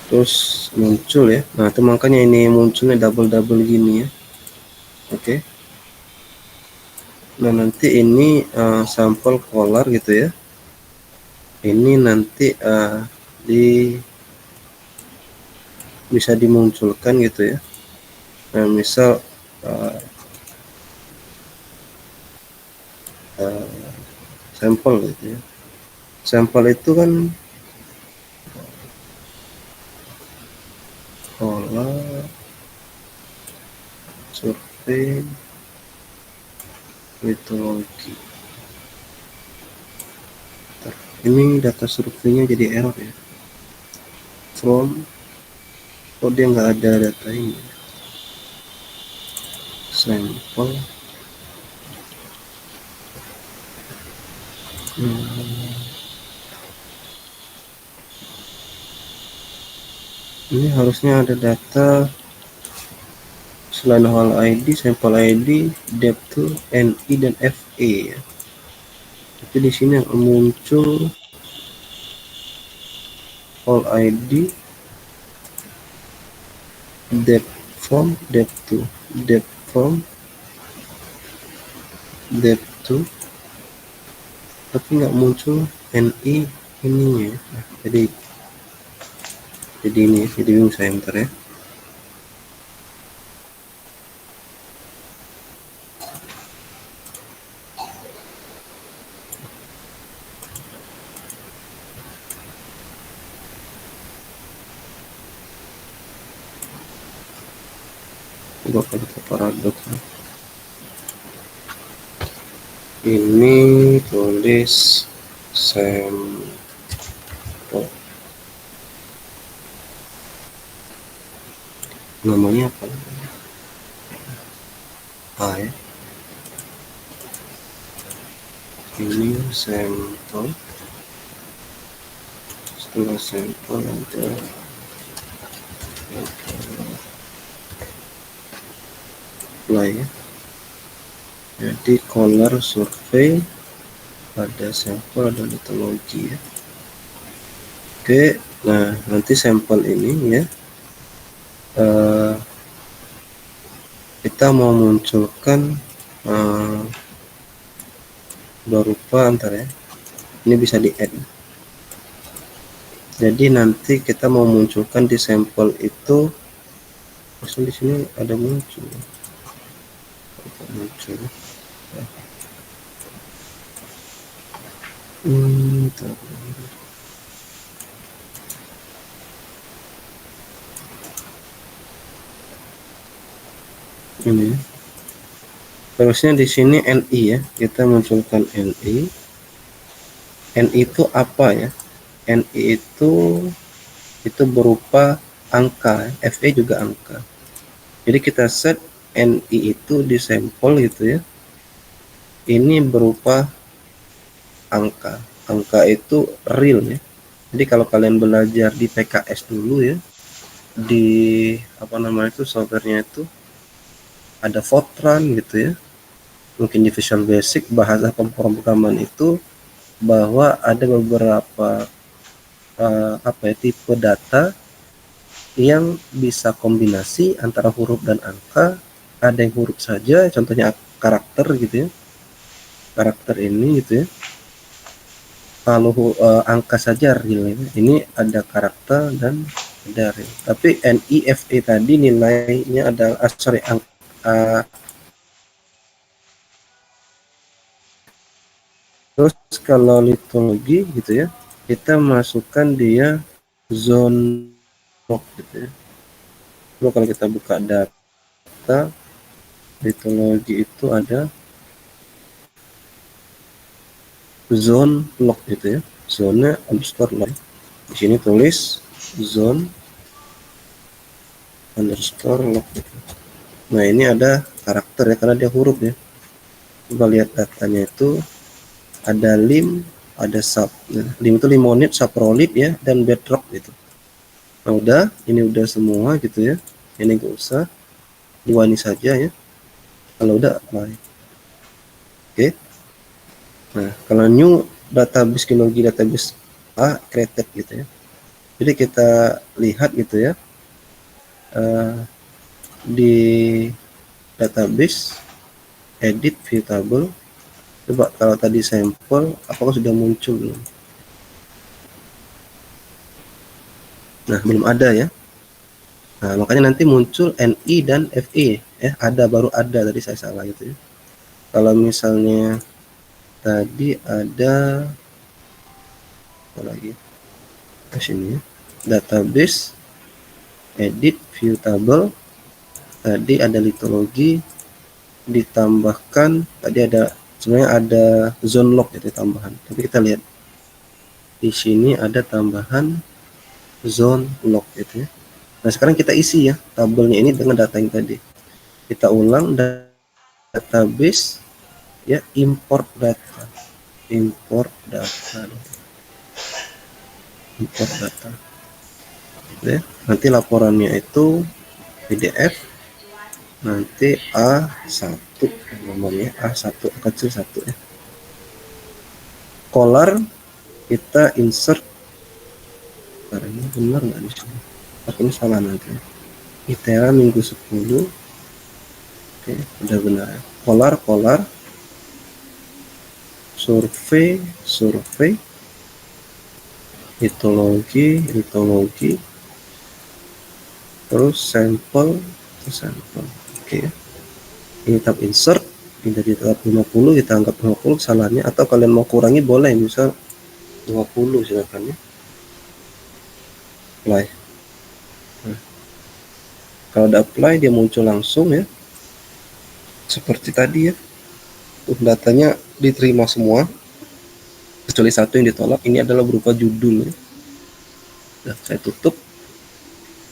Terus muncul ya. Nah itu makanya ini munculnya double gini ya. Oke. Nah nanti ini sampel color gitu ya. Ini nanti bisa dimunculkan gitu ya. Nah misal sampel gitu ya. Sampel itu kan color survei litologi. Ini data surveinya jadi error ya. from. Oh, dia nggak ada data ini. Sampel. Ini harusnya ada data selain whole ID, sampel ID, depth, NI dan FE ya. Tapi di sini yang muncul whole ID, depth from, depth from, depth, tapi nggak muncul NI ininya. Nah, jadi ini jadi bingung saya ntar ya. Coba kalau kita paradoks, ini tulis sampel, namanya apa ya, ini sampel, setelah sampel ada apply ya. Jadi color survey, ada sampel, ada litologi ya. Oke, nah nanti sampel ini ya kita mau munculkan berupa antar ya, ini bisa di add. Jadi nanti kita mau munculkan di sampel itu, maksudnya di sini ada muncul ya. Ini terusnya di sini NI ya, kita munculkan NI. NI itu apa ya? NI itu berupa angka, FE juga angka. Jadi kita set NI itu di sampel gitu ya, ini berupa angka. Angka itu real ya. Jadi kalau kalian belajar di PKS dulu ya, di apa namanya itu softwarenya itu ada Fortran gitu ya, mungkin di Visual Basic bahasa pemrograman itu, bahwa ada beberapa tipe data yang bisa kombinasi antara huruf dan angka. Ada yang huruf saja, contohnya karakter gitu ya, karakter ini gitu ya. Kalau angka saja real ya. Ini ada karakter dan ada real. Tapi NIFE tadi nilainya adalah terus kalau litologi gitu ya, kita masukkan dia zone lock gitu ya. Lalu kalau kita buka data litologi itu ada zone lock gitu ya, zona underscore lock. Di sini tulis zone underscore lock gitu. Nah ini ada karakter ya, karena dia huruf ya. Coba lihat datanya itu ada lim, ada sub. Nah, lim itu limonit, saprolid ya, dan bedrock gitu. Nah udah, ini udah semua gitu ya. Ini gak usah, dua ini saja ya. Kalau udah apply. Oke. Nah kalau new database genealogi database A created gitu ya. Jadi kita lihat gitu ya, di database edit view table. Coba kalau tadi sampel, apakah sudah muncul belum? Nah belum ada ya. Nah makanya nanti muncul NI dan FE ya, ada, baru ada, tadi saya salah gitu ya. Kalau misalnya tadi ada apa lagi ke sini ya, database edit view table, tadi ada litologi, ditambahkan tadi ada, sebenarnya ada zone lock gitu tambahan, tapi kita lihat di sini ada tambahan zone lock gitu ya. Nah sekarang kita isi ya tabelnya ini dengan data yang tadi. Kita ulang database ya, import data, import data, import data. Ya. Nanti laporannya itu PDF, nanti A1 nomornya A1 kecil 1 ya. Color kita insert, ini benar nggak di sini? Ini salah nanti. ITERA minggu 10. Oke, udah benar ya. Color survei, litologi, terus sampel. Oke ya. Ini tab insert, ini dari tab 50 kita anggap 50 kesalahannya, atau kalian mau kurangi boleh, misal 20 silakan ya. Apply. Nah, kalau udah apply dia muncul langsung ya, seperti tadi ya. Datanya diterima semua kecuali satu yang ditolak. Ini adalah berupa judul ya. Nah, saya tutup.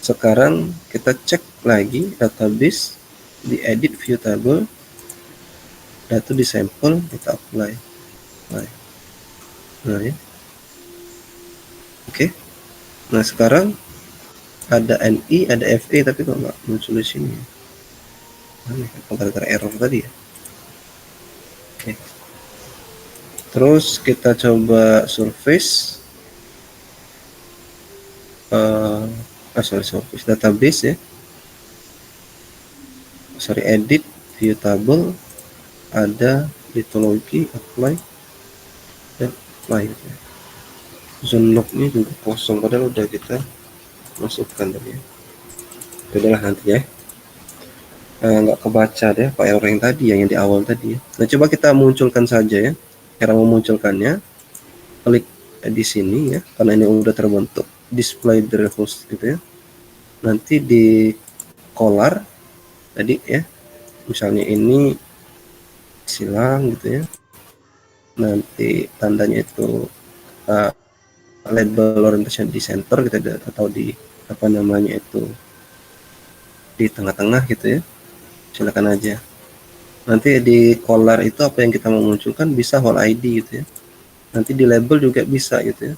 Sekarang kita cek lagi database, di edit view table, data di sampel, kita apply. Nah ya. Oke. Nah sekarang ada NI, ada FE, tapi kok nggak muncul di sini ya? Gara-gara error tadi ya. Oke. Terus kita coba surface, surface database ya. Edit view table, ada litologi, apply, dan apply. Zone lock ini juga kosong, padahal udah kita masukkan tadi ya. Udahlah nanti ya. Nggak kebaca deh Pak error yang tadi yang di awal tadi ya. Nah coba kita munculkan saja ya. Cara memunculkannya, klik di sini ya, karena ini udah terbentuk display the host gitu ya. Nanti di color tadi ya, misalnya ini silang gitu ya. Nanti tandanya itu label orientation di center gitu ya, atau di apa namanya itu di tengah-tengah gitu ya. Silakan aja. Nanti di color itu apa yang kita mau munculkan bisa whole ID gitu ya. Nanti di label juga bisa gitu ya.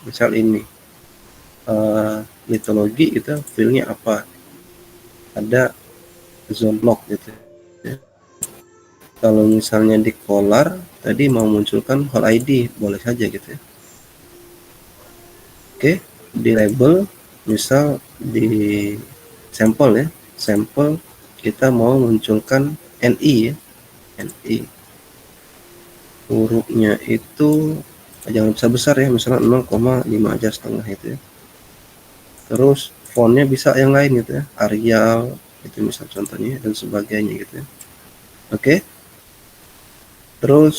Misal ini litologi gitu, filenya apa, ada zone lock gitu ya. Kalau misalnya di color tadi mau munculkan whole ID boleh saja gitu ya. Oke, di label misal di sampel ya, sampel kita mau munculkan NI ya, NI hurufnya itu jangan besar-besar ya, misalnya 0,5 aja setengah itu ya. Terus fontnya bisa yang lain gitu ya, Arial itu misal contohnya, dan sebagainya gitu ya. Oke. Terus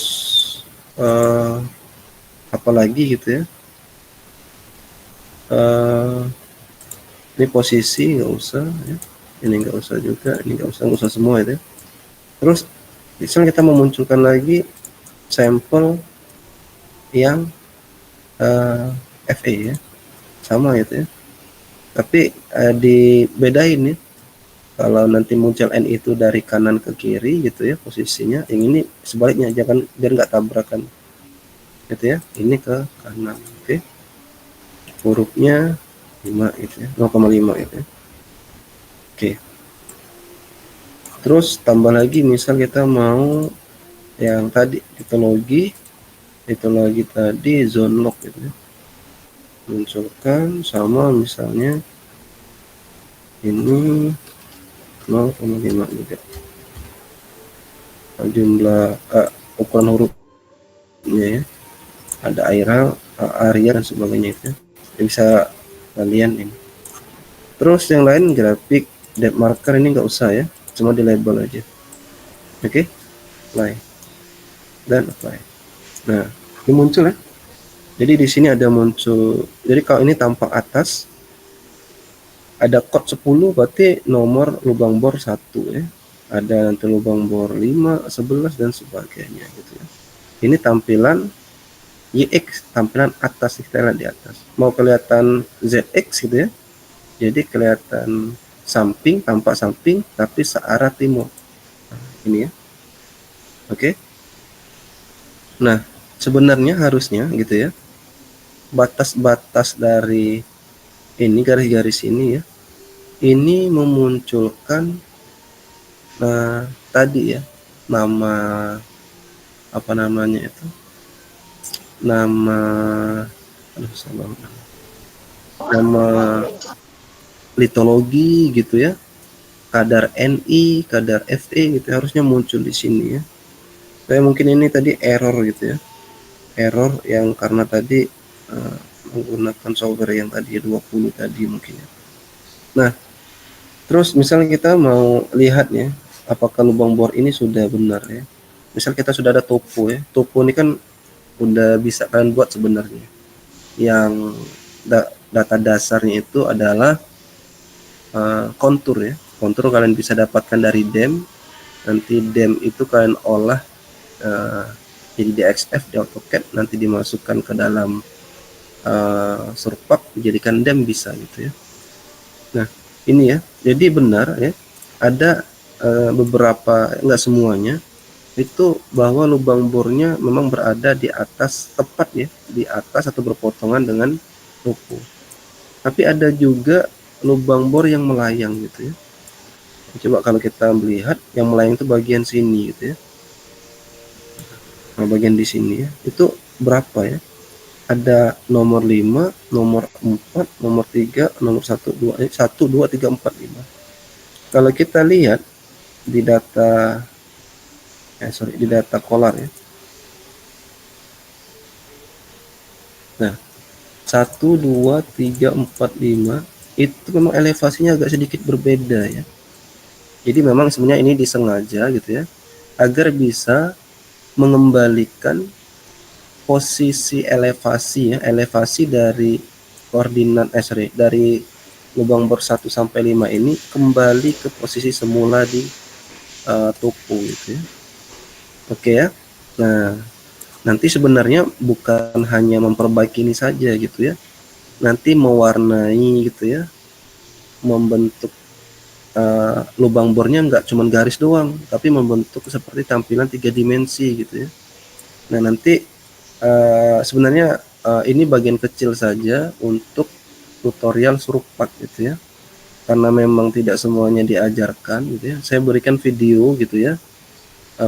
apalagi gitu ya, ini posisi nggak usah ya, ini nggak usah juga, ini nggak usah semua itu ya. Terus misalnya kita memunculkan lagi sampel yang FE ya, sama gitu ya, tapi dibedain ya. Kalau nanti muncul N itu dari kanan ke kiri gitu ya posisinya, yang ini sebaliknya, jangan biar nggak tabrakan gitu ya, ini ke kanan. Oke, hurufnya 5 gitu ya, 0,5 gitu ya. Oke, terus tambah lagi misal kita mau yang tadi litologi tadi zone lock gitu ya, munculkan sama misalnya ini 0,5 juga jumlah ukuran hurufnya ya, ada area dan sebagainya itu ya. Bisa kalian ini. Terus yang lain grafik depth marker ini nggak usah ya, cuma di label aja. Oke, apply dan apply. Nah ini muncul ya, jadi di sini ada muncul, jadi kalau ini tampak atas ada code 10 berarti nomor lubang bor 1 ya, ada nanti lubang bor 5, 11 dan sebagainya gitu ya. Ini tampilan YX tampilan atas, kita lihat di atas. Mau kelihatan ZX gitu ya, jadi kelihatan samping, tampak samping tapi searah timur. Nah, ini ya. Oke. Nah, sebenarnya harusnya gitu ya, batas-batas dari ini, garis-garis ini ya, ini memunculkan tadi ya, nama apa namanya itu, nama aduh salah, nama litologi gitu ya, kadar Ni, kadar Fe gitu, harusnya muncul di sini ya. Saya mungkin ini tadi error gitu ya, error yang karena tadi menggunakan software yang tadi 20 tadi mungkin ya. Nah, terus misalnya kita mau lihat ya, apakah lubang bor ini sudah benar ya. Misal kita sudah ada topo ya, topo ini kan udah bisa kalian buat sebenarnya. Yang data dasarnya itu adalah kontur ya. Kontur kalian bisa dapatkan dari DEM. Nanti DEM itu kalian olah jadi DXF di AutoCAD, nanti dimasukkan ke dalam Surpak, dijadikan DEM bisa gitu ya. Nah, ini ya. Jadi benar ya, ada beberapa, enggak semuanya, itu bahwa lubang bornya memang berada di atas, tepat ya, di atas atau berpotongan dengan topo. Tapi ada juga lubang bor yang melayang gitu ya. Coba kalau kita melihat yang melayang itu bagian sini gitu ya. Nah, bagian di sini ya, itu berapa ya? Ada nomor 5, nomor 4, nomor 3, nomor 1, 2, 1, 2, 3, 4, 5. Kalau kita lihat di data di data Color ya. Nah, 1, 2, 3, 4, 5 itu memang elevasinya agak sedikit berbeda ya. Jadi memang sebenarnya ini disengaja gitu ya, agar bisa mengembalikan posisi elevasi ya, elevasi dari koordinat dari lubang bor 1 sampai 5 ini kembali ke posisi semula di topo gitu ya. Oke ya. Nah, nanti sebenarnya bukan hanya memperbaiki ini saja gitu ya. Nanti mewarnai gitu ya, membentuk lubang bornya nggak cuma garis doang, tapi membentuk seperti tampilan 3 dimensi gitu ya. Nah, nanti sebenarnya ini bagian kecil saja untuk tutorial Surpak gitu ya, karena memang tidak semuanya diajarkan gitu ya. Saya berikan video gitu ya,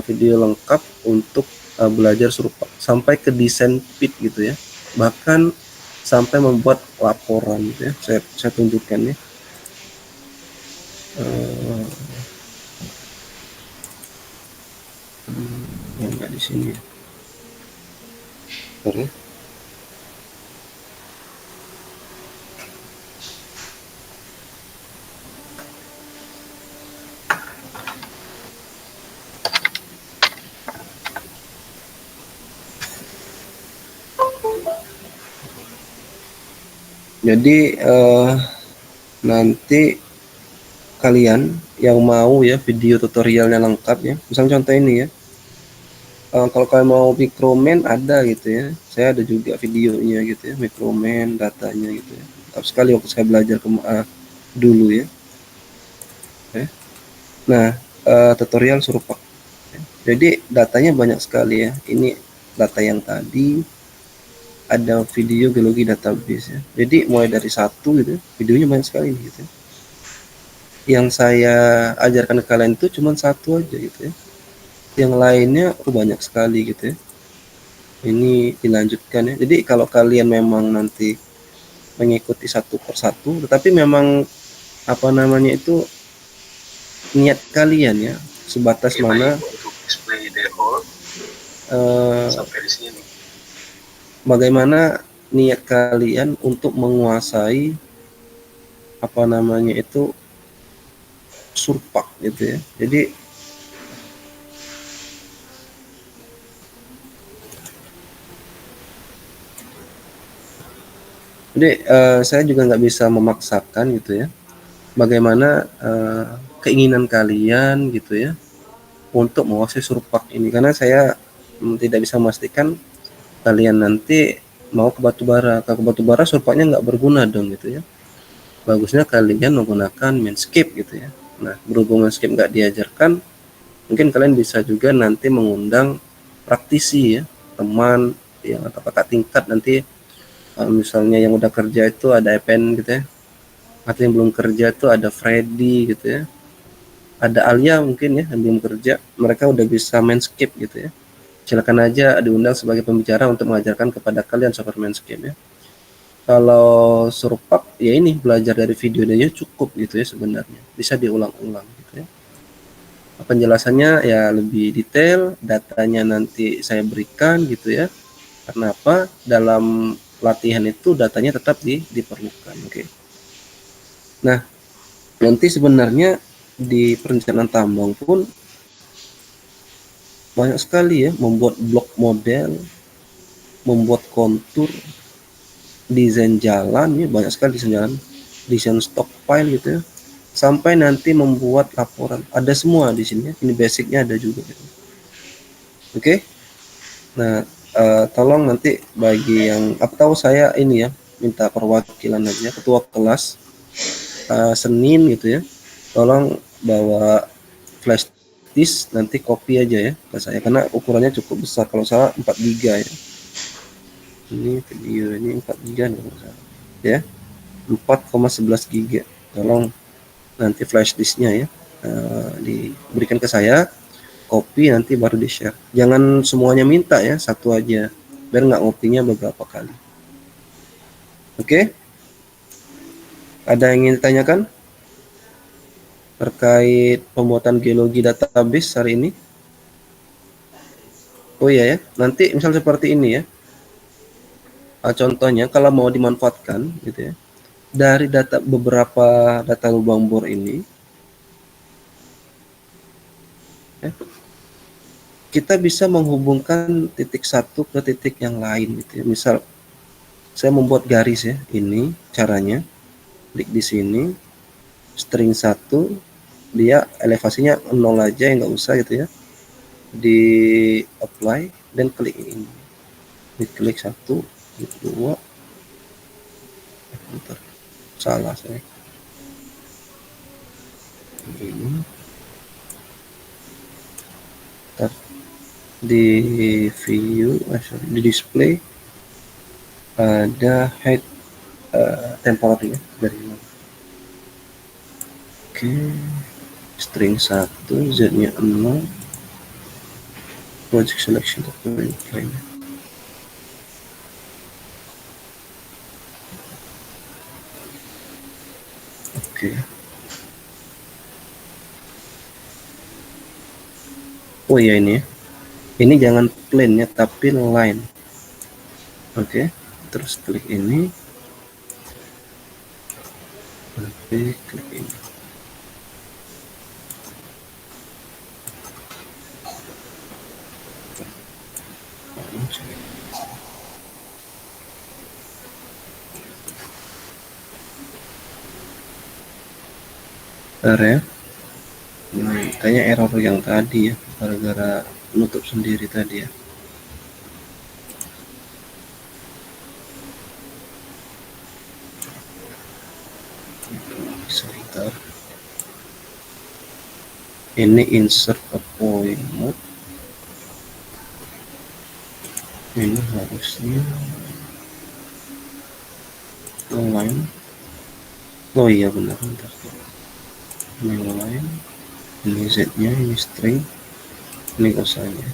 video lengkap untuk belajar Surpak sampai ke desain pit gitu ya, bahkan sampai membuat laporan gitu ya. Saya tunjukkan ya. Yang nggak di sini ya. Sorry. Jadi nanti kalian yang mau ya video tutorialnya lengkap ya, misalnya contoh ini ya, kalau kalian mau Microman ada gitu ya, saya ada juga videonya gitu ya, Microman datanya gitu ya, lengkap sekali waktu saya belajar dulu ya. Nah, tutorial Surpak, jadi datanya banyak sekali ya. Ini data yang tadi, ada video geologi database ya. Jadi mulai dari 1 gitu, videonya banyak sekali gitu. Yang saya ajarkan ke kalian itu cuma 1 aja gitu ya. Yang lainnya banyak sekali gitu ya. Ini dilanjutkan ya. Jadi kalau kalian memang nanti mengikuti 1 per 1, tetapi memang apa namanya itu, niat kalian ya, sebatas mana sampai di sini. Bagaimana niat kalian untuk menguasai apa namanya itu Surpak gitu ya. Jadi saya juga nggak bisa memaksakan gitu ya, bagaimana keinginan kalian gitu ya untuk menguasai Surpak ini, karena saya tidak bisa memastikan kalian nanti mau ke batu bara. Kalau ke batu bara surfaknya nggak berguna dong gitu ya. Bagusnya kalian menggunakan Manscaped gitu ya. Nah, berhubung Manscaped nggak diajarkan, mungkin kalian bisa juga nanti mengundang praktisi ya, teman yang atau kakak tingkat nanti. Misalnya yang udah kerja itu ada Epen gitu ya, atau yang belum kerja itu ada Freddy gitu ya, ada Alia mungkin ya yang belum kerja, mereka udah bisa Manscaped gitu ya. Silakan aja diundang sebagai pembicara untuk mengajarkan kepada kalian soal Manscaped ya. Kalau Surpak ya ini belajar dari videonya cukup gitu ya, sebenarnya bisa diulang-ulang gitu ya. Penjelasannya ya lebih detail, datanya nanti saya berikan gitu ya. Kenapa dalam latihan itu datanya tetap diperlukan. Oke. Nah, nanti sebenarnya di perencanaan tambang pun banyak sekali ya, membuat blok model, membuat kontur, desain jalan ya, banyak sekali desain jalan, desain stockpile gitu ya, sampai nanti membuat laporan, ada semua di sini ya. Ini basicnya ada juga gitu. Oke. Nah, tolong nanti bagi yang apa tahu saya ini ya, minta perwakilan aja ketua kelas Senin gitu ya, tolong bawa flash disk, nanti copy aja ya ke saya karena ukurannya cukup besar, kalau salah 4 giga ya. Ini video ini 4 giga kalau salah ya, 4,11 giga. Tolong nanti flash disknya ya diberikan ke saya, copy nanti baru di share. Jangan semuanya minta ya, satu aja biar nggak ngopinya beberapa kali. Oke, ada yang ingin ditanyakan terkait pembuatan geologi database hari ini? Oh iya ya, nanti misal seperti ini ya. Contohnya kalau mau dimanfaatkan gitu ya, dari data beberapa data lubang bor ini ya, kita bisa menghubungkan titik satu ke titik yang lain gitu ya. Misal saya membuat garis ya, ini caranya, klik di sini, string 1, dia elevasinya 0 aja, yang nggak usah gitu ya, di apply dan klik ini, diklik 1, klik 2, bentar, salah saya, ini, bentar, di view, sorry, di display ada height temporary ya, dari oke, string 1, z nya 0, project selection document frame. Oke. Oh iya ini ya. Ini jangan plain ya, tapi line. Oke. Terus klik ini. Oke, klik ini. Ya. Kayaknya error yang tadi ya, gara-gara nutup sendiri tadi ya. Sebentar. Ini insert a point mode. Ini harusnya line. Oh iya benar, bentar. Ini line. Ini z-nya, ini string. Ini kosanya.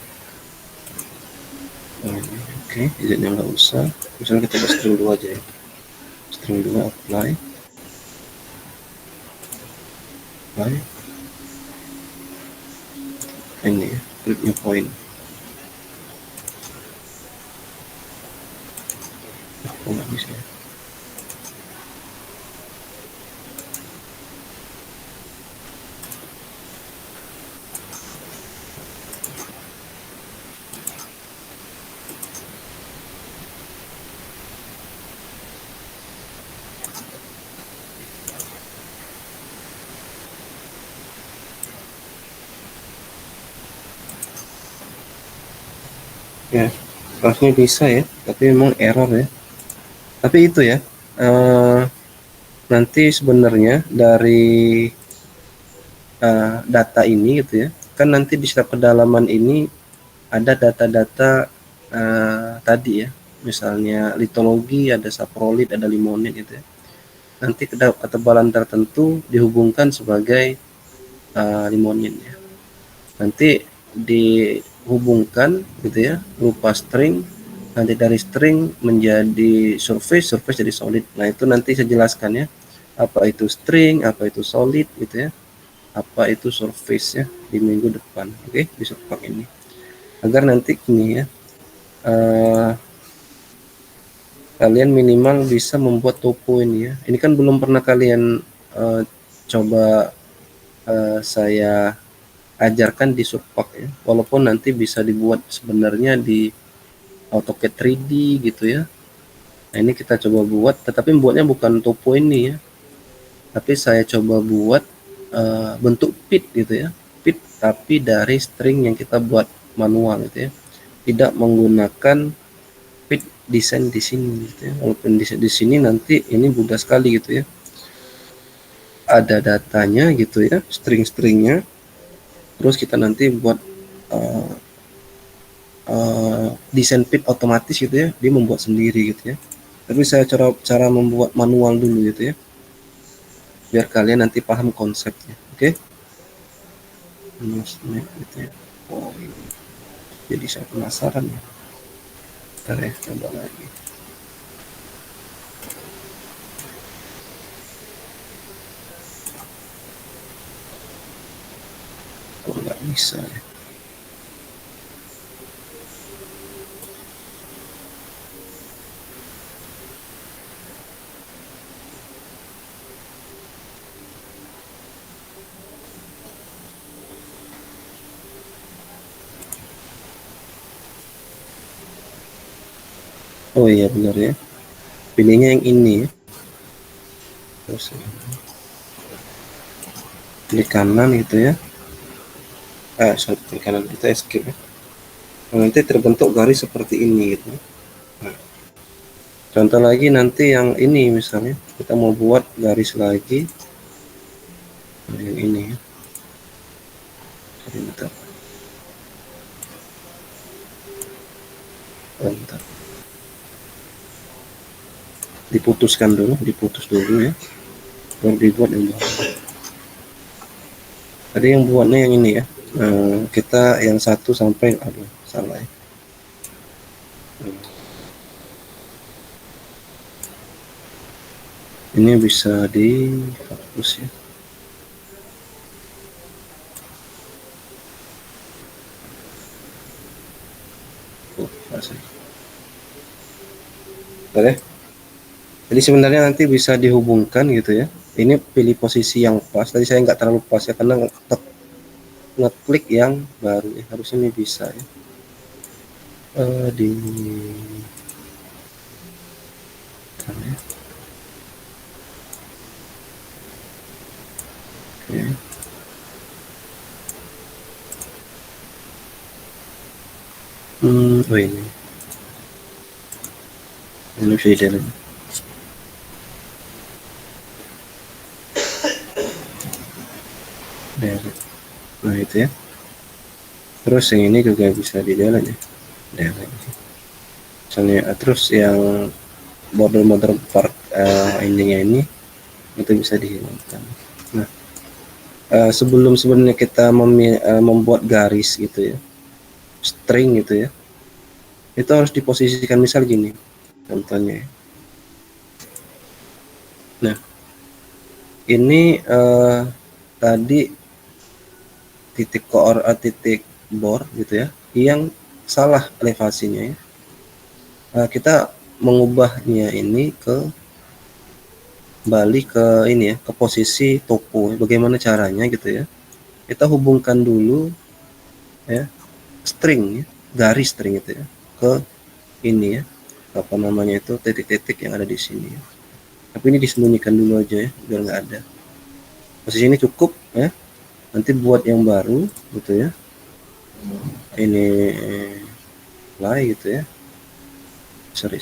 Oke, z-nya nggak usah. Misalnya kita buat string 2 aja ya. String 2 apply. Ini ya, kliknya point. Oh nggak bisa ya. Ya, harusnya bisa ya, tapi memang error ya. Tapi itu ya, eh, nanti sebenarnya dari data ini gitu ya, kan nanti di setiap kedalaman ini ada data-data tadi ya, misalnya litologi, ada saprolid, ada limonit gitu ya. Nanti ketebalan tertentu dihubungkan sebagai limonit ya. Nanti dihubungkan gitu ya, berupa string, nanti dari string menjadi surface, surface jadi solid. Nah itu nanti saya jelaskan ya, apa itu string, apa itu solid gitu ya, apa itu surface ya, di minggu depan. Oke, di subpak ini agar nanti ini ya, kalian minimal bisa membuat topo ini ya. Ini kan belum pernah kalian coba saya ajarkan di subpak ya, walaupun nanti bisa dibuat sebenarnya di AutoCAD 3D gitu ya. Nah ini kita coba buat, tetapi buatnya bukan topo ini ya, tapi saya coba buat bentuk pit gitu ya, pit tapi dari string yang kita buat manual gitu ya, tidak menggunakan pit desain di sini gitu ya. Walaupun di sini nanti ini mudah sekali gitu ya, ada datanya gitu ya, string-stringnya, terus kita nanti buat uh, desain pit otomatis gitu ya, dia membuat sendiri gitu ya. Tapi saya cara membuat manual dulu gitu ya, biar kalian nanti paham konsepnya. Oke, gitu ya. Oh, ini. Jadi saya penasaran ya. Ntar ya, coba lagi. Kok nggak bisa ya? Oh iya benar ya. Pilihnya yang ini ya. Terus klik kanan gitu ya. Sorry, klik kanan kita escape ya. Nah, nanti terbentuk garis seperti ini gitu. Nah, contoh lagi nanti yang ini misalnya kita mau buat garis lagi, yang ini ya. Bentar. Bentar. Diputuskan dulu, diputus dulu ya. Baru dibuat yang baru. Tadi yang buatnya yang ini ya. Kita yang 1 sampai, aduh salah ya. Ini bisa dihapus ya. Oh, Oke. Jadi sebenarnya nanti bisa dihubungkan gitu ya. Ini pilih posisi yang pas. Tadi saya nggak terlalu pas ya, karena ngeklik yang baru ya. Harusnya ini bisa ya. Di Oke. Oh ini bisa di delete. Nah itu ya. Terus yang ini juga bisa di delete ya. Delete. Misalnya terus yang border part ininya ini itu bisa dihilangkan. Nah sebelum sebenarnya kita membuat garis gitu ya, string gitu ya, itu harus diposisikan misal gini contohnya. Nah ini tadi titik bor gitu ya, yang salah elevasinya ya. Kita mengubahnya ini ke balik ke ini ya, ke posisi topo. Bagaimana caranya gitu ya, kita hubungkan dulu ya string ya, garis string itu ya, ke ini ya, apa namanya itu, titik-titik yang ada di sini ya. Tapi ini disembunyikan dulu aja ya, biar nggak ada. Posisi ini cukup ya. Nanti buat yang baru gitu ya, ini play gitu ya. sorry.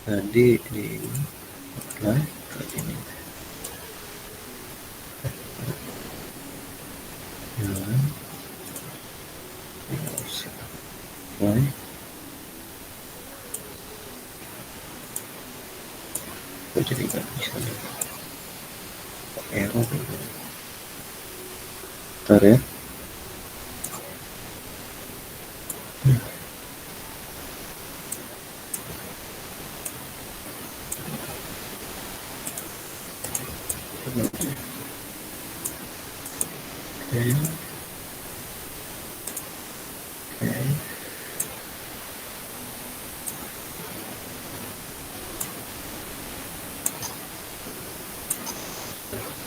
Tadi di apply ke ini. Jalan. Apply. Kok jadi nggak bisa nih? Error. Bentar ya.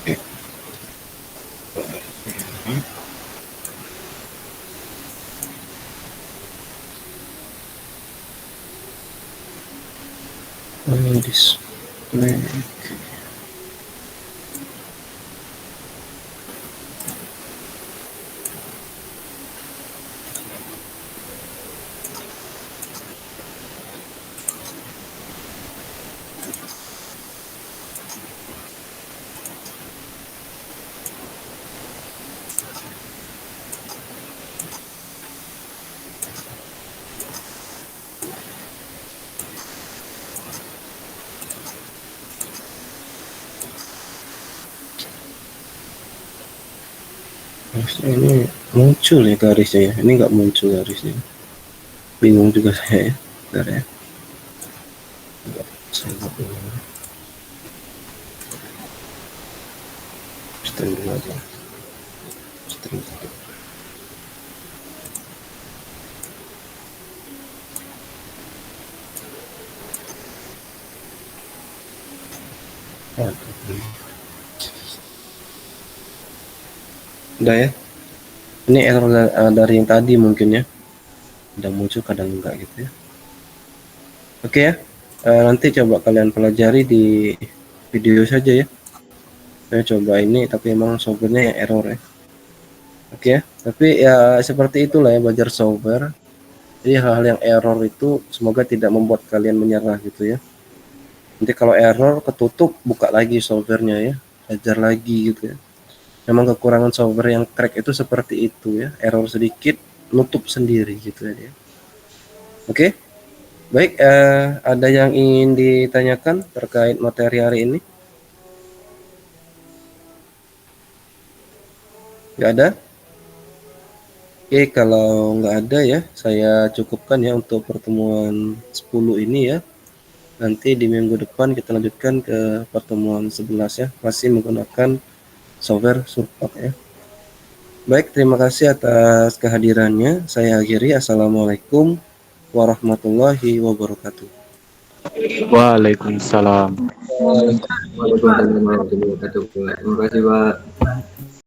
Oke. Display. Harusnya ini muncul ya garisnya ya. Ini nggak muncul garisnya. Bingung juga saya ya. Bentar ya. Saya nggak bingung. String dulu aja. String. Udah ya. Ini error dari yang tadi mungkin ya. Kadang muncul kadang enggak gitu ya. Oke ya. Nanti coba kalian pelajari di video saja ya. Saya coba ini tapi emang softwarenya yang error ya. Oke ya. Tapi ya seperti itulah ya belajar software. Jadi hal-hal yang error itu semoga tidak membuat kalian menyerah gitu ya. Nanti kalau error ketutup buka lagi softwarenya ya, belajar lagi gitu ya. Memang kekurangan software yang crack itu seperti itu ya, error sedikit nutup sendiri gitu ya dia. Oke, baik, ada yang ingin ditanyakan terkait materi hari ini? Nggak ada? Oke, kalau nggak ada ya, saya cukupkan ya untuk pertemuan 10 ini ya. Nanti di minggu depan kita lanjutkan ke pertemuan 11 ya, masih menggunakan software Surpak ya. Baik, terima kasih atas kehadirannya. Saya akhiri. Assalamualaikum warahmatullahi wabarakatuh. Waalaikumsalam. Waalaikumsalam warahmatullahi wabarakatuh. Terima kasih, Pak.